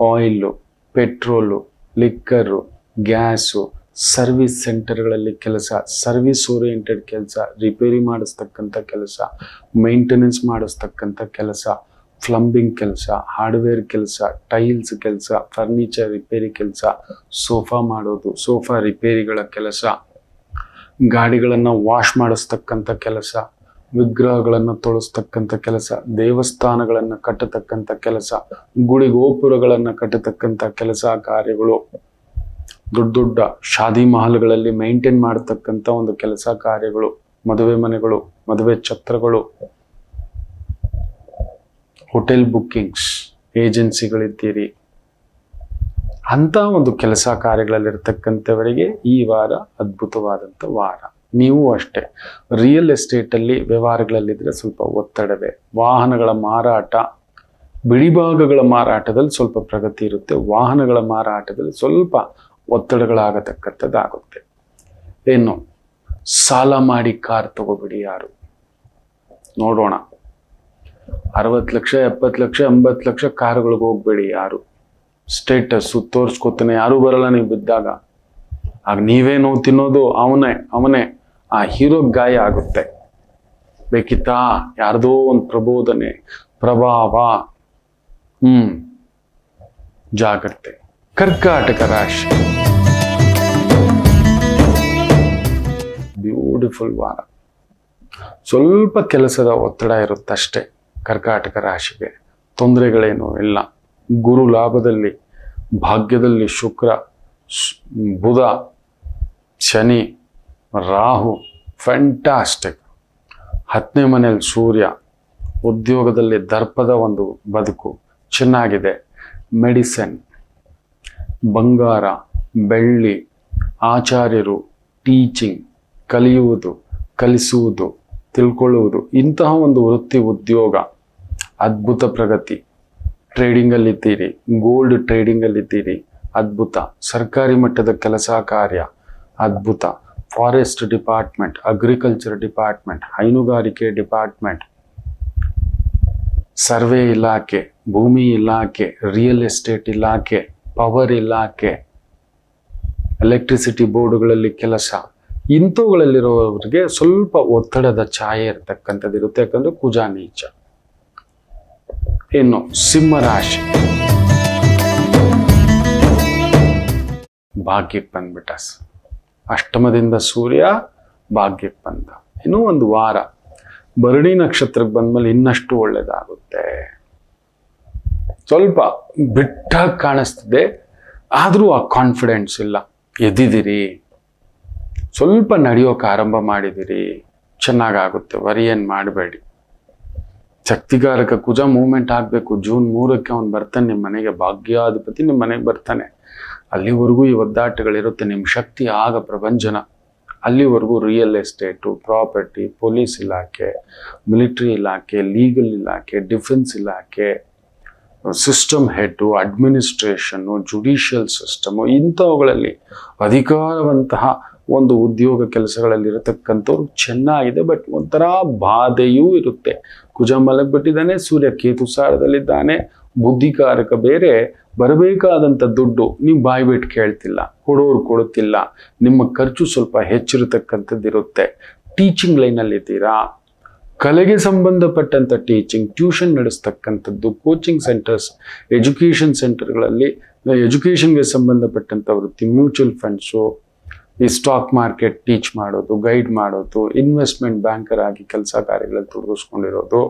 Oil, petrol, liquor, gas, service ಸೆಂಟರ್ಗಳಲ್ಲಿ ಕೆಲಸ, ಸರ್ವಿಸ್ ಓರಿಯೆಂಟೆಡ್ ಕೆಲಸ, ರಿಪೇರಿ ಮಾಡಿಸ್ತಕ್ಕಂಥ ಕೆಲಸ, ಮೇಂಟೆನೆನ್ಸ್ ಮಾಡಿಸ್ತಕ್ಕಂಥ ಕೆಲಸ, ಪ್ಲಂಬಿಂಗ್ ಕೆಲಸ, ಹಾರ್ಡ್ವೇರ್ ಕೆಲಸ, ಟೈಲ್ಸ್ ಕೆಲಸ, ಫರ್ನಿಚರ್ ರಿಪೇರಿ ಕೆಲಸ, ಸೋಫಾ ಮಾಡೋದು, ಸೋಫಾ ರಿಪೇರಿಗಳ ಕೆಲಸ, ಗಾಡಿಗಳನ್ನು ವಾಶ್ ಮಾಡಿಸ್ತಕ್ಕಂಥ ಕೆಲಸ, ವಿಗ್ರಹಗಳನ್ನು ತೊಳಸ್ತಕ್ಕಂಥ ಕೆಲಸ, ದೇವಸ್ಥಾನಗಳನ್ನು ಕಟ್ಟತಕ್ಕಂಥ ಕೆಲಸ, ಗುಡಿ ಗೋಪುರಗಳನ್ನು ಕಟ್ಟತಕ್ಕಂಥ ಕೆಲಸ ಕಾರ್ಯಗಳು, ದೊಡ್ಡ ದೊಡ್ಡ ಶಾದಿ ಮಹಲ್ಗಳಲ್ಲಿ ಮೇಂಟೈನ್ ಮಾಡತಕ್ಕಂಥ ಒಂದು ಕೆಲಸ ಕಾರ್ಯಗಳು, ಮದುವೆ ಮನೆಗಳು, ಮದುವೆ ಛತ್ರಗಳು, ಹೋಟೆಲ್ ಬುಕ್ಕಿಂಗ್ಸ್, ಏಜೆನ್ಸಿಗಳಿದ್ದೀರಿ, ಅಂತ ಒಂದು ಕೆಲಸ ಕಾರ್ಯಗಳಲ್ಲಿರ್ತಕ್ಕಂಥವರಿಗೆ ಈ ವಾರ ಅದ್ಭುತವಾದಂಥ ವಾರ. ನೀವು ಅಷ್ಟೇ, ರಿಯಲ್ ಎಸ್ಟೇಟಲ್ಲಿ ವ್ಯವಹಾರಗಳಲ್ಲಿದ್ದರೆ ಸ್ವಲ್ಪ ಒತ್ತಡವೇ. ವಾಹನಗಳ ಮಾರಾಟ, ಬಿಡಿಭಾಗಗಳ ಮಾರಾಟದಲ್ಲಿ ಸ್ವಲ್ಪ ಪ್ರಗತಿ ಇರುತ್ತೆ. ವಾಹನಗಳ ಮಾರಾಟದಲ್ಲಿ ಸ್ವಲ್ಪ ಒತ್ತಡಗಳಾಗತಕ್ಕಂಥದ್ದಾಗುತ್ತೆ. ಇನ್ನು ಸಾಲ ಮಾಡಿ ಕಾರ್ ತಗೋಬಿಡಿ ಯಾರು. ನೋಡೋಣ, 60 ಲಕ್ಷ 70 ಲಕ್ಷ 80 ಲಕ್ಷ ಕಾರುಗಳಿಗೆ ಹೋಗ್ಬೇಡಿ ಯಾರು. ಸ್ಟೇಟಸ್ಸು ತೋರಿಸ್ಕೊತಾನೆ ಯಾರೂ ಬರಲ್ಲ ನೀವು ಬಿದ್ದಾಗ. ಆಗ ನೀವೇ ನೋವು ತಿನ್ನೋದು ಅವನೇ ಆ ಹೀರೋಗೆ ಗಾಯ ಆಗುತ್ತೆ. ಬೇಕಿತ್ತಾ ಯಾರ್ದೋ ಒಂದು ಪ್ರಬೋಧನೆ, ಪ್ರಭಾವ. ಜಾಗ್ರತೆ. ಕರ್ಕಾಟಕ ರಾಶಿ, ಬ್ಯೂಟಿಫುಲ್ ವಾರ. ಸ್ವಲ್ಪ ಕೆಲಸದ ಒತ್ತಡ ಇರುತ್ತಷ್ಟೇ ಕರ್ಕಾಟಕ ರಾಶಿಗೆ. ತೊಂದರೆಗಳೇನು ಇಲ್ಲ. ಗುರು ಲಾಭದಲ್ಲಿ, ಭಾಗ್ಯದಲ್ಲಿ ಶುಕ್ರ, ಬುಧ, ಶನಿ, ರಾಹು, ಫ್ಯಾಂಟಾಸ್ಟಿಕ್. 10ನೇ ಮನೆಯಲ್ಲಿ ಸೂರ್ಯ, ಉದ್ಯೋಗದಲ್ಲಿ ದರ್ಪದ ಒಂದು ಬದುಕು ಚೆನ್ನಾಗಿದೆ. ಮೆಡಿಸಿನ್, ಬಂಗಾರ, ಬೆಳ್ಳಿ, ಆಚಾರ್ಯರು, ಟೀಚಿಂಗ್, ಕಲಿಯುವುದು, ಕಲಿಸುವುದು, ತಿಳ್ಕೊಳ್ಳುವುದು, ಇಂತಹ ಒಂದು ವೃತ್ತಿ ಉದ್ಯೋಗ ಅದ್ಭುತ ಪ್ರಗತಿ. ಟ್ರೇಡಿಂಗಲ್ಲಿದ್ದೀರಿ, ಗೋಲ್ಡ್ ಟ್ರೇಡಿಂಗಲ್ಲಿದ್ದೀರಿ, ಅದ್ಭುತ. ಸರ್ಕಾರಿ ಮಟ್ಟದ ಕೆಲಸ ಕಾರ್ಯ, ಅದ್ಭುತ. ಫಾರೆಸ್ಟ್ ಡಿಪಾರ್ಟ್ಮೆಂಟ್, ಅಗ್ರಿಕಲ್ಚರ್ ಡಿಪಾರ್ಟ್ಮೆಂಟ್, ಹೈನುಗಾರಿಕೆ ಡಿಪಾರ್ಟ್ಮೆಂಟ್, ಸರ್ವೆ ಇಲಾಖೆ, ಭೂಮಿ ಇಲಾಖೆ, ರಿಯಲ್ ಎಸ್ಟೇಟ್ ಇಲಾಖೆ, ಪವರ್ ಇಲಾಖೆ, ಎಲೆಕ್ಟ್ರಿಸಿಟಿ ಬೋರ್ಡ್ಗಳಲ್ಲಿ ಕೆಲಸ, ಇಂಥವುಗಳಲ್ಲಿರೋರಿಗೆ ಸ್ವಲ್ಪ ಒತ್ತಡದ ಛಾಯೆ ಇರ್ತಕ್ಕಂಥದ್ದು ಇರುತ್ತೆ, ಯಾಕಂದ್ರೆ ಕುಜ ನೀಚ. ಇನ್ನು ಸಿಂಹ ರಾಶಿ, ಭಾಗ್ಯಕ್ಕೆ ಬಂದ್ಬಿಟ್ಟ. ಅಷ್ಟಮದಿಂದ ಸೂರ್ಯ ಭಾಗ್ಯಕ್ಕೆ ಬಂದ. ಇನ್ನೂ ಒಂದು ವಾರ ಭರಣಿ ನಕ್ಷತ್ರಕ್ಕೆ ಬಂದ್ಮೇಲೆ ಇನ್ನಷ್ಟು ಒಳ್ಳೇದಾಗುತ್ತೆ. ಸ್ವಲ್ಪ ಬಿಟ್ಟಾಗಿ ಕಾಣಿಸ್ತಿದೆ, ಆದರೂ ಆ ಕಾನ್ಫಿಡೆನ್ಸ್ ಇಲ್ಲ. ಎದ್ದಿದ್ದೀರಿ, ಸ್ವಲ್ಪ ನಡೆಯೋಕೆ ಆರಂಭ ಮಾಡಿದಿರಿ, ಚೆನ್ನಾಗಾಗುತ್ತೆ, ವರಿ ಏನು ಮಾಡಬೇಡಿ. ಶಕ್ತಿಕಾರಕ ಕುಜ ಮೂವ್ಮೆಂಟ್ ಆಗಬೇಕು. ಜೂನ್ 3ಕ್ಕೆ ಅವನು ಬರ್ತಾನೆ ನಿಮ್ಮ ಮನೆಗೆ, ಭಾಗ್ಯಾಧಿಪತಿ ನಿಮ್ಮ ಮನೆಗೆ ಬರ್ತಾನೆ. ಅಲ್ಲಿವರೆಗೂ ಈ ಒದ್ದಾಟಗಳಿರುತ್ತೆ. ನಿಮ್ಮ ಶಕ್ತಿ ಆಗ ಪ್ರಪಂಚನ. ಅಲ್ಲಿವರೆಗೂ ರಿಯಲ್ ಎಸ್ಟೇಟು, ಪ್ರಾಪರ್ಟಿ, ಪೊಲೀಸ್ ಇಲಾಖೆ, ಮಿಲಿಟರಿ ಇಲಾಖೆ, ಲೀಗಲ್ ಇಲಾಖೆ, ಡಿಫೆನ್ಸ್ ಇಲಾಖೆ, ಸಿಸ್ಟಮ್ ಹೆಡ್ಡು, ಅಡ್ಮಿನಿಸ್ಟ್ರೇಷನ್ನು, ಜುಡಿಷಿಯಲ್ ಸಿಸ್ಟಮು, ಇಂಥವುಗಳಲ್ಲಿ ಅಧಿಕಾರವಂತಹ ಒಂದು ಉದ್ಯೋಗ ಕೆಲಸಗಳಲ್ಲಿ ಇರತಕ್ಕಂಥವ್ರು ಚೆನ್ನಾಗಿದೆ. ಬಟ್ ಒಂಥರ ಬಾಧೆಯೂ ಇರುತ್ತೆ. ಕುಜ ಮಲಗ್ಬಿಟ್ಟಿದ್ದಾನೆ, ಸೂರ್ಯ ಕೇತು ಸಾರದಲ್ಲಿದ್ದಾನೆ, ಬುದ್ಧಿಕಾರಕ ಬೇರೆ. ಬರಬೇಕಾದಂಥ ದುಡ್ಡು ನೀವು ಬಾಯಿ ಬಿಟ್ಟು ಕೇಳ್ತಿಲ್ಲ, ಕೊಡೋರು ಕೊಡುತ್ತಿಲ್ಲ, ನಿಮ್ಮ ಖರ್ಚು ಸ್ವಲ್ಪ ಹೆಚ್ಚಿರತಕ್ಕಂಥದ್ದು ಇರುತ್ತೆ. ಟೀಚಿಂಗ್ ಲೈನಲ್ಲಿದ್ದೀರಾ, ಕಲೆಗೆ ಸಂಬಂಧಪಟ್ಟಂಥ ಟೀಚಿಂಗ್, ಟ್ಯೂಷನ್ ನಡೆಸ್ತಕ್ಕಂಥದ್ದು, ಕೋಚಿಂಗ್ ಸೆಂಟರ್ಸ್, ಎಜುಕೇಷನ್ ಸೆಂಟರ್ಗಳಲ್ಲಿ ಎಜುಕೇಷನ್ಗೆ ಸಂಬಂಧಪಟ್ಟಂಥ ವೃತ್ತಿ, ಮ್ಯೂಚುವಲ್ ಫಂಡ್ಸು, ಈ ಸ್ಟಾಕ್ ಮಾರ್ಕೆಟ್ ಟೀಚ್ ಮಾಡೋದು, ಗೈಡ್ ಮಾಡೋದು, ಇನ್ವೆಸ್ಟ್ಮೆಂಟ್ ಬ್ಯಾಂಕರ್ ಆಗಿ ಕೆಲಸ ಕಾರ್ಯಗಳಲ್ಲಿ ತೊಡಗಿಸ್ಕೊಂಡಿರೋದು,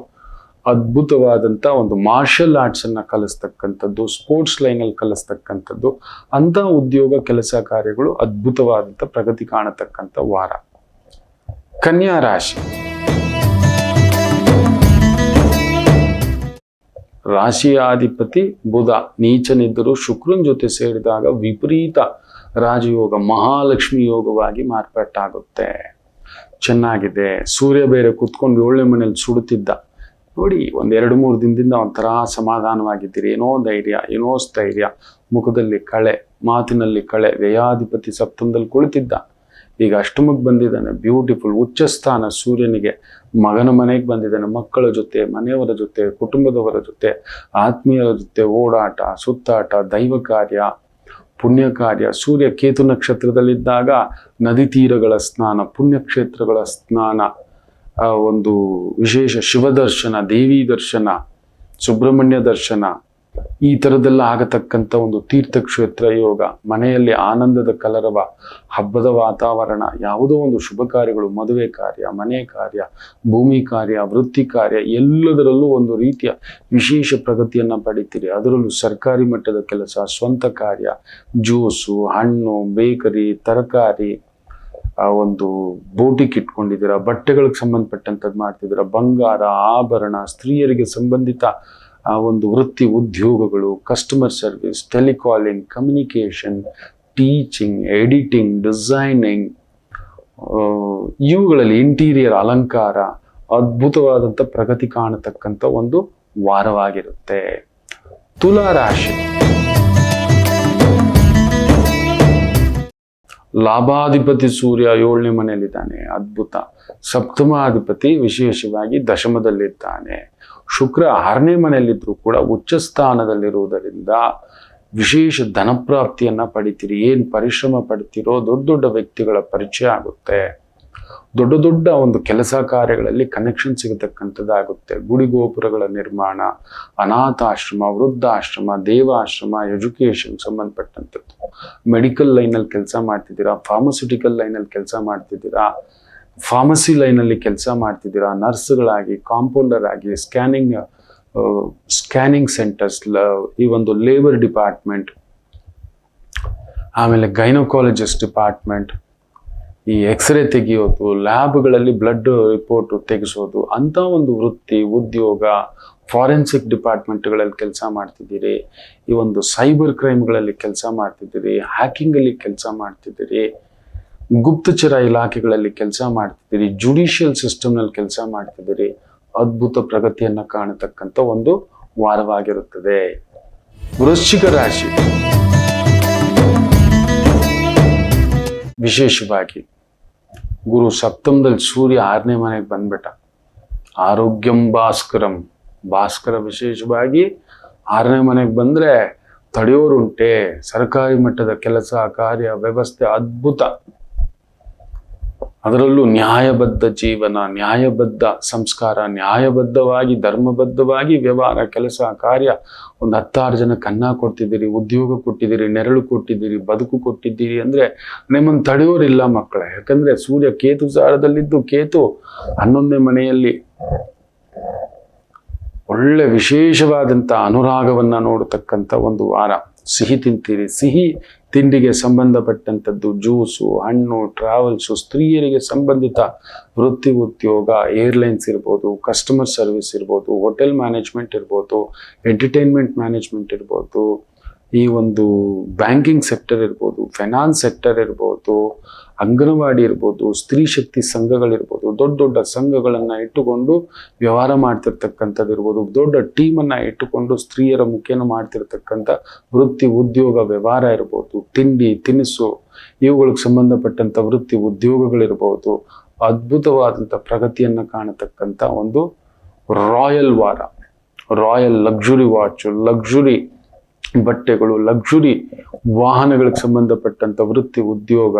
ಅದ್ಭುತವಾದಂಥ ಒಂದು ಮಾರ್ಷಲ್ ಆರ್ಟ್ಸನ್ನು ಕಲಿಸ್ತಕ್ಕಂಥದ್ದು, ಸ್ಪೋರ್ಟ್ಸ್ ಲೈನಲ್ಲಿ ಕಲಿಸ್ತಕ್ಕಂಥದ್ದು, ಅಂಥ ಉದ್ಯೋಗ ಕೆಲಸ ಕಾರ್ಯಗಳು ಅದ್ಭುತವಾದಂಥ ಪ್ರಗತಿ ಕಾಣತಕ್ಕಂಥ ವಾರ. ಕನ್ಯಾ ರಾಶಿ, ರಾಶಿಯ ಅಧಿಪತಿ ಬುಧ ನೀಚನಿದ್ದರೂ ಶುಕ್ರನ ಜೊತೆ ಸೇರಿದಾಗ ವಿಪರೀತ ರಾಜಯೋಗ, ಮಹಾಲಕ್ಷ್ಮಿ ಯೋಗವಾಗಿ ಮಾರ್ಪಾಟಾಗುತ್ತೆ. ಚೆನ್ನಾಗಿದೆ. ಸೂರ್ಯ ಬೇರೆ ಕುತ್ಕೊಂಡು 7ನೇ ಮನೇಲಿ ಸುಡುತ್ತಿದ್ದ ನೋಡಿ. ಒಂದು 2-3 ದಿನದಿಂದ ಒಂಥರ ಸಮಾಧಾನವಾಗಿದ್ದೀರಿ. ಏನೋ ಧೈರ್ಯ, ಏನೋ ಸ್ಥೈರ್ಯ, ಮುಖದಲ್ಲಿ ಕಳೆ, ಮಾತಿನಲ್ಲಿ ಕಳೆ. ವ್ಯಯಾಧಿಪತಿ ಸಪ್ತಮದಲ್ಲಿ ಕುಳಿತಿದ್ದ, ಈಗ ಅಷ್ಟಮಕ್ಕೆ ಬಂದಿದ್ದಾನೆ. ಬ್ಯೂಟಿಫುಲ್. ಉಚ್ಚಸ್ಥಾನ ಸೂರ್ಯನಿಗೆ. ಮಗನ ಮನೆಗೆ ಬಂದಿದ್ದಾನೆ. ಮಕ್ಕಳ ಜೊತೆ, ಮನೆಯವರ ಜೊತೆ, ಕುಟುಂಬದವರ ಜೊತೆ, ಆತ್ಮೀಯರ ಜೊತೆ ಓಡಾಟ, ಸುತ್ತಾಟ, ದೈವ ಕಾರ್ಯ, ಪುಣ್ಯ ಕಾರ್ಯ. ಸೂರ್ಯ ಕೇತು ನಕ್ಷತ್ರದಲ್ಲಿದ್ದಾಗ ನದಿ ತೀರಗಳ ಸ್ನಾನ, ಪುಣ್ಯಕ್ಷೇತ್ರಗಳ ಸ್ನಾನ, ಒಂದು ವಿಶೇಷ ಶಿವದರ್ಶನ, ದೇವಿ ದರ್ಶನ, ಸುಬ್ರಹ್ಮಣ್ಯ ದರ್ಶನ, ಈ ಥರದ್ದೆಲ್ಲ ಆಗತಕ್ಕಂಥ ಒಂದು ತೀರ್ಥಕ್ಷೇತ್ರ ಯೋಗ. ಮನೆಯಲ್ಲಿ ಆನಂದದ ಕಲರವ, ಹಬ್ಬದ ವಾತಾವರಣ, ಯಾವುದೋ ಒಂದು ಶುಭ ಕಾರ್ಯಗಳು, ಮದುವೆ ಕಾರ್ಯ, ಮನೆ ಕಾರ್ಯ, ಭೂಮಿ ಕಾರ್ಯ, ವೃತ್ತಿ ಕಾರ್ಯ, ಎಲ್ಲದರಲ್ಲೂ ಒಂದು ರೀತಿಯ ವಿಶೇಷ ಪ್ರಗತಿಯನ್ನು ಪಡಿತೀರಿ. ಅದರಲ್ಲೂ ಸರ್ಕಾರಿ ಮಟ್ಟದ ಕೆಲಸ, ಸ್ವಂತ ಕಾರ್ಯ, ಜ್ಯೂಸು, ಹಣ್ಣು, ಬೇಕರಿ, ತರಕಾರಿ, ಒಂದು ಬೋಟಿಕ್ ಇಟ್ಕೊಂಡಿದ್ದೀರಾ, ಬಟ್ಟೆಗಳಿಗೆ ಸಂಬಂಧಪಟ್ಟಂಥದ್ದು ಮಾಡ್ತಿದ್ದೀರಾ, ಬಂಗಾರ, ಆಭರಣ, ಸ್ತ್ರೀಯರಿಗೆ ಸಂಬಂಧಿತ ಒಂದು ವೃತ್ತಿ ಉದ್ಯೋಗಗಳು, customer service, telecalling, communication, teaching, editing, designing, ಇವುಗಳಲ್ಲಿ ಇಂಟೀರಿಯರ್ ಅಲಂಕಾರ, ಅದ್ಭುತವಾದಂಥ ಪ್ರಗತಿ ಕಾಣತಕ್ಕಂಥ ಒಂದು ವಾರವಾಗಿರುತ್ತೆ. ತುಲಾ ರಾಶಿ, ಲಾಭಾಧಿಪತಿ ಸೂರ್ಯ 7ನೇ ಮನೆಯಲ್ಲಿದ್ದಾನೆ, ಅದ್ಭುತ. ಸಪ್ತಮಾಧಿಪತಿ ವಿಶೇಷವಾಗಿ ದಶಮದಲ್ಲಿದ್ದಾನೆ. ಶುಕ್ರ 6ನೇ ಮನೆಯಲ್ಲಿದ್ದರೂ ಕೂಡ ಉಚ್ಚ ಸ್ಥಾನದಲ್ಲಿರುವುದರಿಂದ ವಿಶೇಷ ಧನಪ್ರಾಪ್ತಿಯನ್ನ ಪಡಿತೀರಿ. ಏನು ಪರಿಶ್ರಮ ಪಡ್ತೀರೋ ದೊಡ್ಡ ದೊಡ್ಡ ವ್ಯಕ್ತಿಗಳ ಪರಿಚಯ ಆಗುತ್ತೆ. ದೊಡ್ಡ ದೊಡ್ಡ ಒಂದು ಕೆಲಸ ಕಾರ್ಯಗಳಲ್ಲಿ ಕನೆಕ್ಷನ್ ಸಿಗತಕ್ಕಂಥದ್ದಾಗುತ್ತೆ. ಗುಡಿ ಗೋಪುರಗಳ ನಿರ್ಮಾಣ, ಅನಾಥಾಶ್ರಮ, ವೃದ್ಧಾಶ್ರಮ, ದೇವಾಶ್ರಮ, ಎಜುಕೇಷನ್ ಸಂಬಂಧಪಟ್ಟಂಥದ್ದು. ಮೆಡಿಕಲ್ ಲೈನಲ್ಲಿ ಕೆಲಸ ಮಾಡ್ತಿದ್ದೀರಾ, ಫಾರ್ಮಸ್ಯೂಟಿಕಲ್ ಲೈನಲ್ಲಿ ಕೆಲಸ ಮಾಡ್ತಿದ್ದೀರಾ, ಫಾರ್ಮಸಿ ಲೈನಲ್ಲಿ ಕೆಲಸ ಮಾಡ್ತಿದ್ದೀರಾ, ನರ್ಸ್ಗಳಾಗಿ, ಕಾಂಪೌಂಡರ್ ಆಗಿ, ಸ್ಕ್ಯಾನಿಂಗ್ ಸೆಂಟರ್ಸ್, ಈ ಒಂದು ಲೇಬರ್ ಡಿಪಾರ್ಟ್ಮೆಂಟ್, ಆಮೇಲೆ ಗೈನಕಾಲಜಿಸ್ಟ್ ಡಿಪಾರ್ಟ್ಮೆಂಟ್, ಈ ಎಕ್ಸ್ರೇ ತೆಗೆಯೋದು, ಲ್ಯಾಬ್ಗಳಲ್ಲಿ ಬ್ಲಡ್ ರಿಪೋರ್ಟ್ ತೆಗೆಸೋದು, ಅಂಥ ಒಂದು ವೃತ್ತಿ ಉದ್ಯೋಗ, ಫಾರೆನ್ಸಿಕ್ ಡಿಪಾರ್ಟ್ಮೆಂಟ್ಗಳಲ್ಲಿ ಕೆಲಸ ಮಾಡ್ತಿದ್ದೀರಿ, ಈ ಒಂದು ಸೈಬರ್ ಕ್ರೈಮ್ಗಳಲ್ಲಿ ಕೆಲಸ ಮಾಡ್ತಿದ್ದೀರಿ, ಹ್ಯಾಕಿಂಗಲ್ಲಿ ಕೆಲಸ ಮಾಡ್ತಿದ್ದೀರಿ, ಗುಪ್ತಚರ ಇಲಾಖೆಗಳಲ್ಲಿ ಕೆಲಸ ಮಾಡ್ತಿದ್ದೀರಿ, ಜುಡಿಷಿಯಲ್ ಸಿಸ್ಟಮ್ನಲ್ಲಿ ಕೆಲಸ ಮಾಡ್ತಿದ್ದೀರಿ, ಅದ್ಭುತ ಪ್ರಗತಿಯನ್ನು ಕಾಣತಕ್ಕಂಥ ಒಂದು ವಾರವಾಗಿರುತ್ತದೆ. ವೃಶ್ಚಿಕ ರಾಶಿ ವಿಶೇಷವಾಗಿ ಗುರು ಸಪ್ತಮದಲ್ಲಿ, ಸೂರ್ಯ 6ನೇ ಮನೆಗೆ ಬಂದ್ಬಿಟ್ಟ. ಆರೋಗ್ಯಂ ಭಾಸ್ಕರಂ, ಭಾಸ್ಕರ ವಿಶೇಷವಾಗಿ 6ನೇ ಮನೆಗೆ ಬಂದ್ರೆ ತಡೆಯೋರುಂಟೆ. ಸರ್ಕಾರಿ ಮಟ್ಟದ ಕೆಲಸ ಕಾರ್ಯ ವ್ಯವಸ್ಥೆ ಅದ್ಭುತ. ಅದರಲ್ಲೂ ನ್ಯಾಯಬದ್ಧ ಜೀವನ, ನ್ಯಾಯಬದ್ಧ ಸಂಸ್ಕಾರ, ನ್ಯಾಯಬದ್ಧವಾಗಿ ಧರ್ಮಬದ್ಧವಾಗಿ ವ್ಯವಹಾರ ಕೆಲಸ ಕಾರ್ಯ. ಒಂದು 16 ಜನಕ್ಕೆ ಅನ್ನ ಕೊಡ್ತಿದ್ದೀರಿ, ಉದ್ಯೋಗ ಕೊಟ್ಟಿದ್ದೀರಿ, ನೆರಳು ಕೊಟ್ಟಿದ್ದೀರಿ, ಬದುಕು ಕೊಟ್ಟಿದ್ದೀರಿ ಅಂದ್ರೆ ನಿಮ್ಮನ್ನು ತಡೆಯೋರಿಲ್ಲ ಮಕ್ಕಳೇ. ಯಾಕಂದ್ರೆ ಸೂರ್ಯ ಕೇತು ಸಾರದಲ್ಲಿದ್ದು, ಕೇತು 11ನೇ ಮನೆಯಲ್ಲಿ ಒಳ್ಳೆ ವಿಶೇಷವಾದಂಥ ಅನುರಾಗವನ್ನ ನೋಡತಕ್ಕಂಥ ಒಂದು ವಾರ. ಸಿಹಿ ತಿಂತೀರಿ, ಸಿಹಿ ತಿಂಡಿಗೆ ಸಂಬಂಧಪಟ್ಟಂಥದ್ದು ಜ್ಯೂಸು, ಹಣ್ಣು, ಟ್ರಾವೆಲ್ಸು, ಸ್ತ್ರೀಯರಿಗೆ ಸಂಬಂಧಿತ ವೃತ್ತಿ ಉದ್ಯೋಗ, ಏರ್ಲೈನ್ಸ್ ಇರ್ಬೋದು, ಕಸ್ಟಮರ್ ಸರ್ವಿಸ್ ಇರ್ಬೋದು, ಹೋಟೆಲ್ ಮ್ಯಾನೇಜ್ಮೆಂಟ್ ಇರ್ಬೋದು, ಎಂಟರ್ಟೈನ್ಮೆಂಟ್ ಮ್ಯಾನೇಜ್ಮೆಂಟ್ ಇರ್ಬೋದು, ಈ ಒಂದು ಬ್ಯಾಂಕಿಂಗ್ ಸೆಕ್ಟರ್ ಇರ್ಬೋದು, ಫೈನಾನ್ಸ್ ಸೆಕ್ಟರ್ ಇರ್ಬೋದು, ಅಂಗನವಾಡಿ ಇರ್ಬೋದು, ಸ್ತ್ರೀ ಶಕ್ತಿ ಸಂಘಗಳಿರ್ಬೋದು, ದೊಡ್ಡ ದೊಡ್ಡ ಸಂಘಗಳನ್ನು ಇಟ್ಟುಕೊಂಡು ವ್ಯವಹಾರ ಮಾಡ್ತಿರ್ತಕ್ಕಂಥದ್ದು ಇರ್ಬೋದು, ದೊಡ್ಡ ಟೀಮನ್ನು ಇಟ್ಟುಕೊಂಡು ಸ್ತ್ರೀಯರ ಮುಖೇನ ಮಾಡ್ತಿರ್ತಕ್ಕಂಥ ವೃತ್ತಿ ಉದ್ಯೋಗ ವ್ಯವಹಾರ ಇರ್ಬೋದು, ತಿಂಡಿ ತಿನಿಸು ಇವುಗಳಿಗೆ ಸಂಬಂಧಪಟ್ಟಂಥ ವೃತ್ತಿ ಉದ್ಯೋಗಗಳಿರ್ಬೋದು, ಅದ್ಭುತವಾದಂಥ ಪ್ರಗತಿಯನ್ನು ಕಾಣತಕ್ಕಂಥ ಒಂದು ರಾಯಲ್ ವಾರ. ರಾಯಲ್ ಲಕ್ಸುರಿ ವಾಚು, ಲಕ್ಸುರಿ ಬಟ್ಟೆಗಳು, ಲಕ್ಸುರಿ ವಾಹನಗಳಿಗೆ ಸಂಬಂಧಪಟ್ಟಂಥ ವೃತ್ತಿ ಉದ್ಯೋಗ,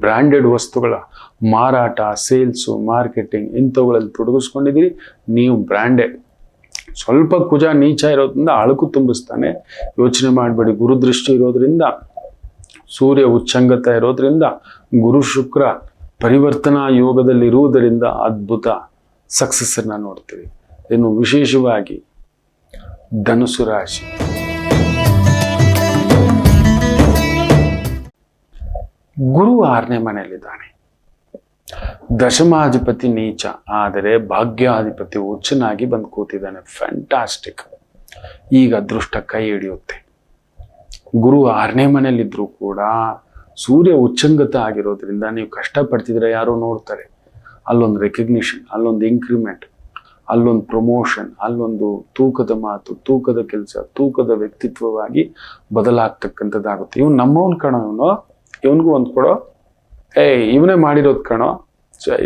ಬ್ರ್ಯಾಂಡೆಡ್ ವಸ್ತುಗಳ ಮಾರಾಟ, ಸೇಲ್ಸು, ಮಾರ್ಕೆಟಿಂಗ್ ಇಂಥವುಗಳಲ್ಲಿ ತೊಡಗಿಸ್ಕೊಂಡಿದ್ದೀರಿ. ನೀವು ಬ್ರ್ಯಾಂಡೆಡ್. ಸ್ವಲ್ಪ ಕುಜ ನೀಚ ಇರೋದ್ರಿಂದ ಅಳುಕು ತುಂಬಿಸ್ತಾನೆ, ಯೋಚನೆ ಮಾಡಬೇಡಿ. ಗುರುದೃಷ್ಟಿ ಇರೋದ್ರಿಂದ, ಸೂರ್ಯ ಉಚ್ಚಂಗತ ಇರೋದ್ರಿಂದ, ಗುರು ಶುಕ್ರ ಪರಿವರ್ತನಾ ಯೋಗದಲ್ಲಿ ಇರುವುದರಿಂದ ಅದ್ಭುತ ಸಕ್ಸಸ್ ಅನ್ನ ನೋಡ್ತೀವಿ. ಇನ್ನು ವಿಶೇಷವಾಗಿ ಧನುಸು ರಾಶಿ, ಗುರು 6ನೇ ಮನೆಯಲ್ಲಿದ್ದಾನೆ. ದಶಮಾಧಿಪತಿ ನೀಚ, ಆದರೆ ಭಾಗ್ಯಾಧಿಪತಿ ಉಚ್ಚನಾಗಿ ಬಂದು ಕೂತಿದ್ದಾನೆ. ಫ್ಯಾಂಟಾಸ್ಟಿಕ್. ಈಗ ಅದೃಷ್ಟ ಕೈ ಹಿಡಿಯುತ್ತೆ. ಗುರು 6ನೇ ಮನೆಯಲ್ಲಿದ್ರೂ ಕೂಡ ಸೂರ್ಯ ಉಚ್ಚಂಗತ ಆಗಿರೋದ್ರಿಂದ ನೀವು ಕಷ್ಟಪಡ್ತಿದ್ರೆ ಯಾರೋ ನೋಡ್ತಾರೆ. ಅಲ್ಲೊಂದು ರೆಕಗ್ನಿಷನ್, ಅಲ್ಲೊಂದು ಇನ್ಕ್ರಿಮೆಂಟ್, ಅಲ್ಲೊಂದು ಪ್ರಮೋಷನ್, ಅಲ್ಲೊಂದು ತೂಕದ ಮಾತು, ತೂಕದ ಕೆಲಸ, ತೂಕದ ವ್ಯಕ್ತಿತ್ವವಾಗಿ ಬದಲಾಗ್ತಕ್ಕಂಥದ್ದಾಗುತ್ತೆ. ಇವನು ನಮ್ಮವನ್ ಕಣೋ, ಇವನಿಗೂ ಒಂದು ಕೊಡೋ, ಇವನೇ ಮಾಡಿರೋದು ಕಣೋ,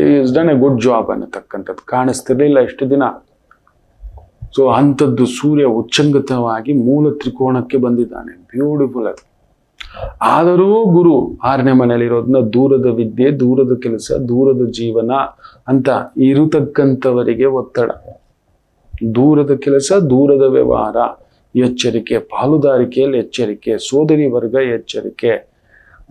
is done A good job ಅನ್ನತಕ್ಕಂಥದ್ದು ಕಾಣಿಸ್ತಿರ್ಲಿಲ್ಲ ಇಷ್ಟು ದಿನ. ಸೊ ಅಂಥದ್ದು ಸೂರ್ಯ ಉಚ್ಚಂಗತವಾಗಿ ಮೂಲ ತ್ರಿಕೋಣಕ್ಕೆ ಬಂದಿದ್ದಾನೆ. ಬ್ಯೂಟಿಫುಲ್ ಅದು. ಆದರೂ ಗುರು 6ನೇ ಮನೆಯಲ್ಲಿರೋದ್ರಿಂದ ದೂರದ ವಿದ್ಯೆ, ದೂರದ ಕೆಲಸ, ದೂರದ ಜೀವನ ಅಂತ ಇರತಕ್ಕಂಥವರಿಗೆ ಒತ್ತಡ. ದೂರದ ಕೆಲಸ, ದೂರದ ವ್ಯವಹಾರ, ಎಚ್ಚರಿಕೆ. ಪಾಲುದಾರಿಕೆಯಲ್ಲಿ ಎಚ್ಚರಿಕೆ. ಸೋದರಿ ವರ್ಗ ಎಚ್ಚರಿಕೆ.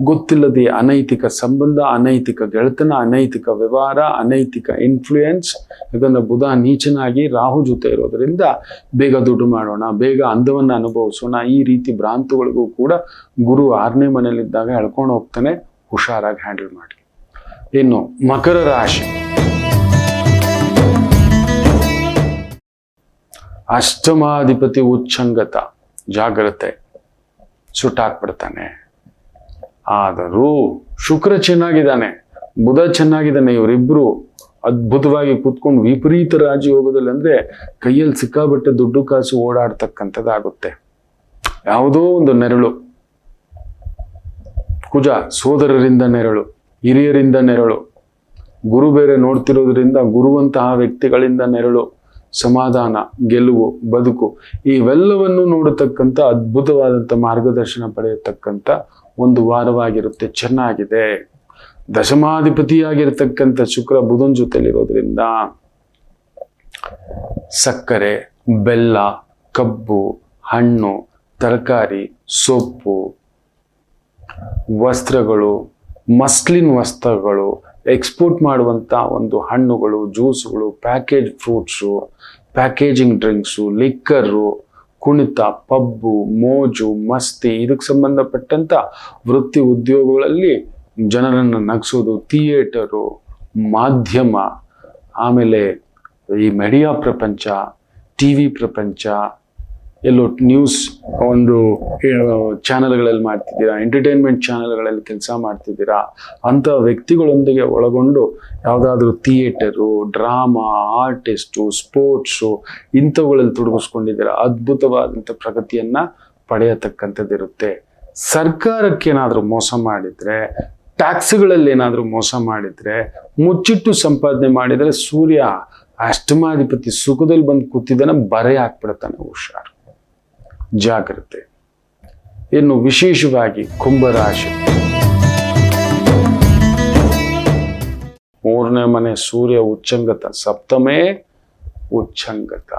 ಗೊತ್ತಿಲ್ಲದೆ ಅನೈತಿಕ ಸಂಬಂಧ, ಅನೈತಿಕ ಗೆಳೆತನ, ಅನೈತಿಕ ವ್ಯವಹಾರ, ಅನೈತಿಕ ಇನ್ಫ್ಲೂಯೆನ್ಸ್. ಯಾಕಂದ್ರೆ ಬುಧ ನೀಚನಾಗಿ ರಾಹು ಜೊತೆ ಇರೋದ್ರಿಂದ ಬೇಗ ದುಡ್ಡು ಮಾಡೋಣ, ಬೇಗ ಅಂದವನ್ನು ಅನುಭವಿಸೋಣ, ಈ ರೀತಿ ಭ್ರಾಂತುಗಳಿಗೂ ಕೂಡ ಗುರು 6ನೇ ಮನೆಯಲ್ಲಿದ್ದಾಗ ಎಳ್ಕೊಂಡು ಹೋಗ್ತಾನೆ. ಹುಷಾರಾಗಿ ಹ್ಯಾಂಡಲ್ ಮಾಡಿ. ಇನ್ನು ಮಕರ ರಾಶಿ, ಅಷ್ಟಮಾಧಿಪತಿ ಉಚ್ಚಂಗತ, ಜಾಗ್ರತೆ, ಸುಟ್ಟಾಕ್ಬಿಡ್ತಾನೆ. ಆದರೂ ಶುಕ್ರ ಚೆನ್ನಾಗಿದ್ದಾನೆ, ಬುಧ ಚೆನ್ನಾಗಿದ್ದಾನೆ. ಇವರಿಬ್ರು ಅದ್ಭುತವಾಗಿ ಕೂತ್ಕೊಂಡು ವಿಪರೀತ ರಾಜಯೋಗದಲ್ಲಿ, ಅಂದ್ರೆ ಕೈಯಲ್ಲಿ ಸಿಕ್ಕಾಬಟ್ಟೆ ದುಡ್ಡು ಕಾಸು ಓಡಾಡ್ತಕ್ಕಂಥದ್ದಾಗುತ್ತೆ. ಯಾವುದೋ ಒಂದು ನೆರಳು, ಕುಜ ಸೋದರರಿಂದ ನೆರಳು, ಹಿರಿಯರಿಂದ ನೆರಳು, ಗುರು ಬೇರೆ ನೋಡ್ತಿರೋದ್ರಿಂದ ಗುರುವಂತಹ ವ್ಯಕ್ತಿಗಳಿಂದ ನೆರಳು, ಸಮಾಧಾನ, ಗೆಲುವು, ಬದುಕು ಇವೆಲ್ಲವನ್ನು ನೋಡತಕ್ಕಂಥ ಅದ್ಭುತವಾದಂಥ ಮಾರ್ಗದರ್ಶನ ಪಡೆಯತಕ್ಕಂಥ ಒಂದು ವಾರವಾಗಿರುತ್ತೆ. ಚೆನ್ನಾಗಿದೆ. ದಶಮಾಧಿಪತಿಯಾಗಿರ್ತಕ್ಕಂಥ ಶುಕ್ರ ಬುಧನ ಜೊತೆಲಿರೋದ್ರಿಂದ ಸಕ್ಕರೆ, ಬೆಲ್ಲ, ಕಬ್ಬು, ಹಣ್ಣು, ತರಕಾರಿ, ಸೊಪ್ಪು, ವಸ್ತ್ರಗಳು, ಮಸ್ಲಿನ್ ವಸ್ತ್ರಗಳು, ಎಕ್ಸ್ಪೋರ್ಟ್ ಮಾಡುವಂಥ ಒಂದು ಹಣ್ಣುಗಳು, ಜ್ಯೂಸುಗಳು, package fruits, packaging drinks, liquor, ಕುಣಿತ, ಪಬ್ಬು, ಮೋಜು, ಮಸ್ತಿ, ಇದಕ್ಕೆ ಸಂಬಂಧಪಟ್ಟಂಥ ವೃತ್ತಿ ಉದ್ಯೋಗಗಳಲ್ಲಿ ಜನರನ್ನು ನಗಿಸೋದು, ಥಿಯೇಟರು, ಮಾಧ್ಯಮ, ಆಮೇಲೆ ಈ ಮೀಡಿಯಾ ಪ್ರಪಂಚ, ಟಿ ವಿ ಪ್ರಪಂಚ, ಎಲ್ಲೋ ನ್ಯೂಸ್ ಒಂದು ಚಾನಲ್ಗಳಲ್ಲಿ ಮಾಡ್ತಿದ್ದೀರಾ, ಎಂಟರ್ಟೈನ್ಮೆಂಟ್ ಚಾನಲ್ಗಳಲ್ಲಿ ಕೆಲಸ ಮಾಡ್ತಿದ್ದೀರಾ, ಅಂಥ ವ್ಯಕ್ತಿಗಳೊಂದಿಗೆ ಒಳಗೊಂಡು ಯಾವುದಾದ್ರೂ ಥಿಯೇಟರು, ಡ್ರಾಮಾ, ಆರ್ಟಿಸ್ಟು, ಸ್ಪೋರ್ಟ್ಸು ಇಂಥವುಗಳಲ್ಲಿ ತೊಡಗಿಸ್ಕೊಂಡಿದ್ದೀರಾ, ಅದ್ಭುತವಾದಂಥ ಪ್ರಗತಿಯನ್ನು ಪಡೆಯತಕ್ಕಂಥದ್ದಿರುತ್ತೆ. ಸರ್ಕಾರಕ್ಕೇನಾದರೂ ಮೋಸ ಮಾಡಿದರೆ, ಟ್ಯಾಕ್ಸ್ಗಳಲ್ಲಿ ಏನಾದರೂ ಮೋಸ ಮಾಡಿದರೆ, ಮುಚ್ಚಿಟ್ಟು ಸಂಪಾದನೆ ಮಾಡಿದರೆ ಸೂರ್ಯ ಅಷ್ಟಮಾಧಿಪತಿ ಸುಖದಲ್ಲಿ ಬಂದು ಕೂತಿದ್ದಾನೆ, ಬರೆ ಹಾಕ್ಬಿಡ್ತಾನೆ. ಹುಷಾರು, ಜಾಗ್ರತೆ. ಇನ್ನು ವಿಶೇಷವಾಗಿ ಕುಂಭರಾಶಿ, 3ನೇ ಮನೆ ಸೂರ್ಯ ಉಚ್ಚಂಗತ, ಸಪ್ತಮೇ ಉಚ್ಚಂಗತ.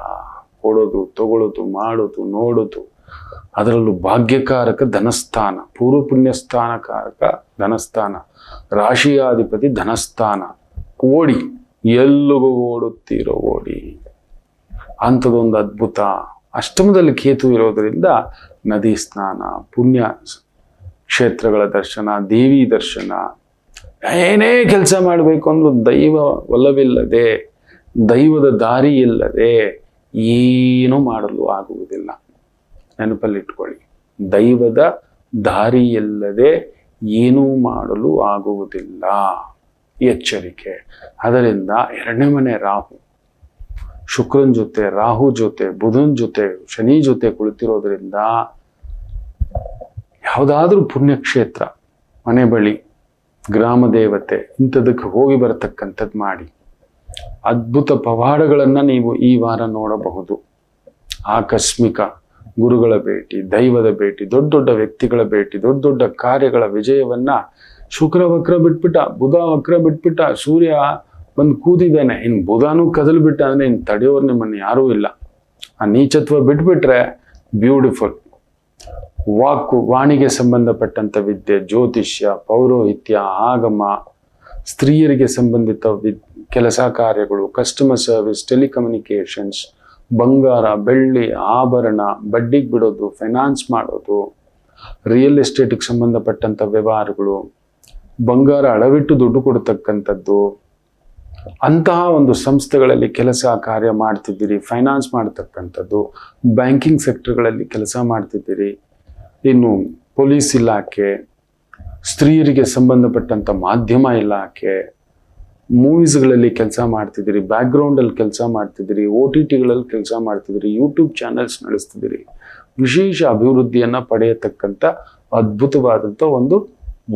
ಕೊಡೋದು, ತಗೊಳ್ಳೋದು, ಮಾಡೋದು, ನೋಡೋದು, ಅದರಲ್ಲೂ ಭಾಗ್ಯಕಾರಕ ಧನಸ್ಥಾನ, ಪೂರ್ವ ಪುಣ್ಯ ಸ್ಥಾನಕಾರಕ ಧನಸ್ಥಾನ, ರಾಶಿಯಾಧಿಪತಿ ಧನಸ್ಥಾನ. ಓಡಿ, ಎಲ್ಲಿಗೂ ಓಡುತ್ತೀರೋ ಓಡಿ, ಅಂಥದ್ದೊಂದು ಅದ್ಭುತ. ಅಷ್ಟಮದಲ್ಲಿ ಕೇತು ಇರೋದರಿಂದ ನದಿ ಸ್ನಾನ, ಪುಣ್ಯ ಕ್ಷೇತ್ರಗಳ ದರ್ಶನ, ದೇವಿ ದರ್ಶನ, ಏನೇ ಕೆಲಸ ಮಾಡಬೇಕು ಅಂದ್ರೂ ದೈವ ಒಲವಿಲ್ಲದೆ, ದೈವದ ದಾರಿ ಇಲ್ಲದೆ ಏನೂ ಮಾಡಲು ಆಗುವುದಿಲ್ಲ. ನೆನಪಲ್ಲಿಟ್ಕೊಳ್ಳಿ, ದೈವದ ದಾರಿ ಇಲ್ಲದೆ ಏನೂ ಮಾಡಲು ಆಗುವುದಿಲ್ಲ. ಎಚ್ಚರಿಕೆ. ಅದರಿಂದ 2ನೇ ಮನೆ ರಾಹು, ಶುಕ್ರನ ಜೊತೆ, ರಾಹು ಜೊತೆ, ಬುಧನ ಜೊತೆ, ಶನಿ ಜೊತೆ ಕುಳಿತಿರೋದ್ರಿಂದ ಯಾವುದಾದ್ರೂ ಪುಣ್ಯಕ್ಷೇತ್ರ, ಮನೆ ಬಳಿ, ಗ್ರಾಮ ದೇವತೆ ಇಂಥದಕ್ಕೆ ಹೋಗಿ ಬರತಕ್ಕಂಥದ್ದು ಮಾಡಿ. ಅದ್ಭುತ ಪವಾಡಗಳನ್ನು ನೀವು ಈ ವಾರ ನೋಡಬಹುದು. ಆಕಸ್ಮಿಕ ಗುರುಗಳ ಭೇಟಿ, ದೈವದ ಭೇಟಿ, ದೊಡ್ಡ ದೊಡ್ಡ ವ್ಯಕ್ತಿಗಳ ಭೇಟಿ, ದೊಡ್ಡ ದೊಡ್ಡ ಕಾರ್ಯಗಳ ವಿಜಯವನ್ನ. ಶುಕ್ರ ವಕ್ರ ಬಿಟ್ಬಿಟ್ಟ, ಬುಧ ವಕ್ರ ಬಿಟ್ಬಿಟ್ಟ, ಸೂರ್ಯ ಬಂದು ಕೂತಿದ್ದಾನೆ, ಇನ್ನು ಬುಧನೂ ಕದಲ್ ಬಿಟ್ಟ ಅಂದ್ರೆ ಇನ್ನು ತಡೆಯೋರು ನಿಮ್ಮನ್ನು ಯಾರೂ ಇಲ್ಲ. ಆ ನೀಚತ್ವ ಬಿಟ್ಬಿಟ್ರೆ ಬ್ಯೂಟಿಫುಲ್. ವಾಣಿಗೆ ಸಂಬಂಧಪಟ್ಟಂಥ ವಿದ್ಯೆ, ಜ್ಯೋತಿಷ್ಯ, ಪೌರೋಹಿತ್ಯ, ಆಗಮ, ಸ್ತ್ರೀಯರಿಗೆ ಸಂಬಂಧಿತ ಕೆಲಸ ಕಾರ್ಯಗಳು, ಕಸ್ಟಮರ್ ಸರ್ವಿಸ್, ಟೆಲಿಕಮ್ಯುನಿಕೇಶನ್ಸ್, ಬಂಗಾರ, ಬೆಳ್ಳಿ, ಆಭರಣ, ಬಡ್ಡಿಗೆ ಬಿಡೋದು, ಫೈನಾನ್ಸ್ ಮಾಡೋದು, ರಿಯಲ್ ಎಸ್ಟೇಟ್ಗೆ ಸಂಬಂಧಪಟ್ಟಂಥ ವ್ಯವಹಾರಗಳು, ಬಂಗಾರ ಅಡವಿಟ್ಟು ದುಡ್ಡು ಕೊಡ್ತಕ್ಕಂಥದ್ದು, ಅಂತಹ ಒಂದು ಸಂಸ್ಥೆಗಳಲ್ಲಿ ಕೆಲಸ ಕಾರ್ಯ ಮಾಡ್ತಿದ್ದೀರಿ, ಫೈನಾನ್ಸ್ ಮಾಡ್ತಕ್ಕಂಥದ್ದು, ಬ್ಯಾಂಕಿಂಗ್ ಸೆಕ್ಟರ್ಗಳಲ್ಲಿ ಕೆಲಸ ಮಾಡ್ತಿದ್ದೀರಿ, ಇನ್ನು ಪೊಲೀಸ್ ಇಲಾಖೆ, ಸ್ತ್ರೀಯರಿಗೆ ಸಂಬಂಧಪಟ್ಟಂಥ ಮಾಧ್ಯಮ ಇಲಾಖೆ, ಮೂವೀಸ್ಗಳಲ್ಲಿ ಕೆಲಸ ಮಾಡ್ತಿದ್ದೀರಿ, ಬ್ಯಾಕ್ಗ್ರೌಂಡಲ್ಲಿ ಕೆಲಸ ಮಾಡ್ತಿದ್ದೀರಿ, OTTಗಳಲ್ಲಿ ಕೆಲಸ ಮಾಡ್ತಿದ್ದೀರಿ, ಯೂಟ್ಯೂಬ್ ಚಾನೆಲ್ಸ್ ನಡೆಸ್ತಿದ್ದೀರಿ, ವಿಶೇಷ ಅಭಿವೃದ್ಧಿಯನ್ನು ಪಡೆಯತಕ್ಕಂಥ ಅದ್ಭುತವಾದಂಥ ಒಂದು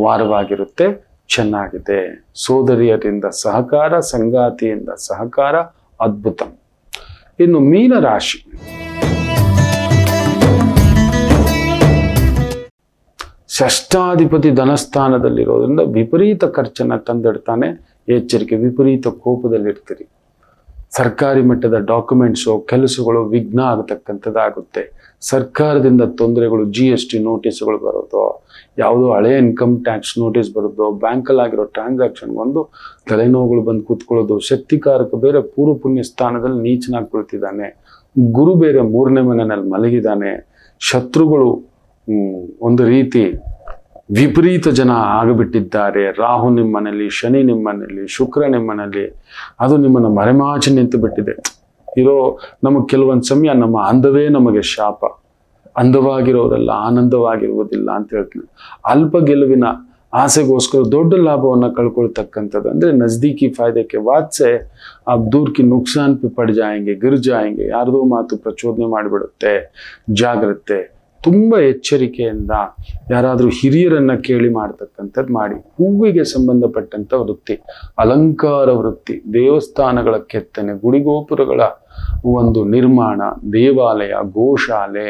ವಾರವಾಗಿರುತ್ತೆ. ಚೆನ್ನಾಗಿದೆ. ಸೋದರಿಯರಿಂದ ಸಹಕಾರ, ಸಂಗಾತಿಯಿಂದ ಸಹಕಾರ, ಅದ್ಭುತ. ಇನ್ನು ಮೀನರಾಶಿ, ಷಷ್ಠಾಧಿಪತಿ ಧನಸ್ಥಾನದಲ್ಲಿರೋದ್ರಿಂದ ವಿಪರೀತ ಖರ್ಚನ್ನು ತಂದಿಡ್ತಾನೆ. ಎಚ್ಚರಿಕೆ, ವಿಪರೀತ ಕೋಪದಲ್ಲಿರ್ತೀರಿ. ಸರ್ಕಾರಿ ಮಟ್ಟದ ಡಾಕ್ಯುಮೆಂಟ್ಸು, ಕೆಲಸಗಳು ವಿಘ್ನ ಆಗತಕ್ಕಂಥದ್ದಾಗುತ್ತೆ. ಸರ್ಕಾರದಿಂದ ತೊಂದರೆಗಳು, GST ನೋಟಿಸ್ಗಳು ಬರೋದು, ಯಾವುದೋ ಹಳೆ ಇನ್ಕಮ್ ಟ್ಯಾಕ್ಸ್ ನೋಟಿಸ್ ಬರೋದು, ಬ್ಯಾಂಕಲ್ಲಿ ಆಗಿರೋ ಟ್ರಾನ್ಸಾಕ್ಷನ್ ಒಂದು ತಲೆನೋವುಗಳು ಬಂದು ಕೂತ್ಕೊಳ್ಳೋದು. ಶಕ್ತಿಕಾರಕ ಬೇರೆ ಪೂರ್ವ ಪುಣ್ಯ ಸ್ಥಾನದಲ್ಲಿ ನೀಚನಾಗಿ ಕುಳಿತಿದ್ದಾನೆ. ಗುರು ಬೇರೆ 3ನೇ ಮನೆಯಲ್ಲಿ ಮಲಗಿದ್ದಾನೆ. ಶತ್ರುಗಳು ಒಂದು ರೀತಿ ವಿಪರೀತ ಜನ ಆಗಿಬಿಟ್ಟಿದ್ದಾರೆ. ರಾಹು ನಿಮ್ಮನೇಲಿ, ಶನಿ ನಿಮ್ಮನೇಲಿ, ಶುಕ್ರ ನಿಮ್ಮನೇಲಿ, ಅದು ನಿಮ್ಮನ್ನು ಮರೆಮಾಚಿ ನಿಂತು ಬಿಟ್ಟಿದೆ. ನಮಗೆ ಕೆಲವೊಂದು ಸಮಯ ನಮ್ಮ ಅಂದವೇ ನಮಗೆ ಶಾಪ. ಅಂದವಾಗಿರೋರೆಲ್ಲ ಆನಂದವಾಗಿರುವುದಿಲ್ಲ ಅಂತ ಹೇಳ್ತೀನಿ. ಅಲ್ಪ ಗೆಲುವಿನ ಆಸೆಗೋಸ್ಕರ ದೊಡ್ಡ ಲಾಭವನ್ನು ಕಳ್ಕೊಳ್ತಕ್ಕಂಥದ್ದು. ಅಂದರೆ ನಜ್ದೀಕಿ ಫಾಯ್ದೆಕ್ಕೆ ವಾತ್ಸೆ ಅಬ್ ದೂರ್ ಕಿ ನುಕ್ಸಾನ್ ಪಿ ಪಡ್ ಜಾಯಂಗೆ, ಗಿರ್ ಜಾಯಂಗೆ. ಯಾರ್ದೋ ಮಾತು ಪ್ರಚೋದನೆ ಮಾಡಿಬಿಡುತ್ತೆ. ಜಾಗ್ರತೆ. ತುಂಬ ಎಚ್ಚರಿಕೆಯಿಂದ ಯಾರಾದರೂ ಹಿರಿಯರನ್ನ ಕೇಳಿ ಮಾಡ್ತಕ್ಕಂಥದ್ದು ಮಾಡಿ. ಹೂವಿಗೆ ಸಂಬಂಧಪಟ್ಟಂಥ ವೃತ್ತಿ, ಅಲಂಕಾರ ವೃತ್ತಿ, ದೇವಸ್ಥಾನಗಳ ಕೆತ್ತನೆ, ಗುಡಿಗೋಪುರಗಳ ಒಂದು ನಿರ್ಮಾಣ, ದೇವಾಲಯ, ಗೋಶಾಲೆ,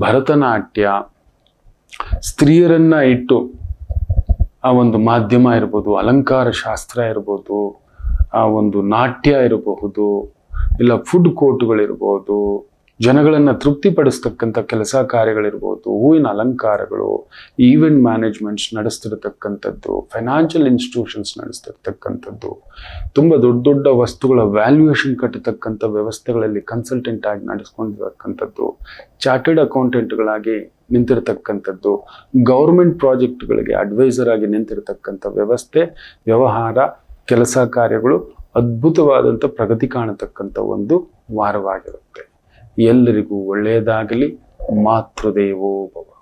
ಭರತನಾಟ್ಯ, ಸ್ತ್ರೀಯರನ್ನ ಇಟ್ಟು ಆ ಒಂದು ಮಾಧ್ಯಮ ಇರ್ಬೋದು, ಅಲಂಕಾರ ಶಾಸ್ತ್ರ ಇರ್ಬೋದು, ಆ ಒಂದು ನಾಟ್ಯ ಇರಬಹುದು, ಇಲ್ಲ ಫುಡ್ ಕೋರ್ಟ್ಗಳಿರ್ಬೋದು, ಜನಗಳನ್ನು ತೃಪ್ತಿಪಡಿಸ್ತಕ್ಕಂಥ ಕೆಲಸ ಕಾರ್ಯಗಳಿರ್ಬೋದು, ಹೂವಿನ ಅಲಂಕಾರಗಳು, ಈವೆಂಟ್ ಮ್ಯಾನೇಜ್ಮೆಂಟ್ಸ್ ನಡೆಸ್ತಿರ್ತಕ್ಕಂಥದ್ದು, ಫೈನಾನ್ಷಿಯಲ್ ಇನ್ಸ್ಟಿಟ್ಯೂಷನ್ಸ್ ನಡೆಸ್ತಿರ್ತಕ್ಕಂಥದ್ದು, ತುಂಬ ದೊಡ್ಡ ದೊಡ್ಡ ವಸ್ತುಗಳ ವ್ಯಾಲ್ಯೂಯೇಷನ್ ಕಟ್ಟತಕ್ಕಂಥ ವ್ಯವಸ್ಥೆಗಳಲ್ಲಿ ಕನ್ಸಲ್ಟೆಂಟ್ ಆಗಿ ನಡೆಸ್ಕೊಂಡಿರ್ತಕ್ಕಂಥದ್ದು, ಚಾರ್ಟರ್ಡ್ ಅಕೌಂಟೆಂಟ್ಗಳಾಗಿ ನಿಂತಿರ್ತಕ್ಕಂಥದ್ದು, ಗೌರ್ಮೆಂಟ್ ಪ್ರಾಜೆಕ್ಟ್ಗಳಿಗೆ ಅಡ್ವೈಸರ್ ಆಗಿ ನಿಂತಿರ್ತಕ್ಕಂಥ ವ್ಯವಸ್ಥೆ, ವ್ಯವಹಾರ, ಕೆಲಸ ಕಾರ್ಯಗಳು ಅದ್ಭುತವಾದಂಥ ಪ್ರಗತಿ ಕಾಣತಕ್ಕಂಥ ಒಂದು ವಾರವಾಗಿರುತ್ತೆ. ಎಲ್ಲರಿಗೂ ಒಳ್ಳೆಯದಾಗಲಿ. ಮಾತೃದೇವೋ ಭವ.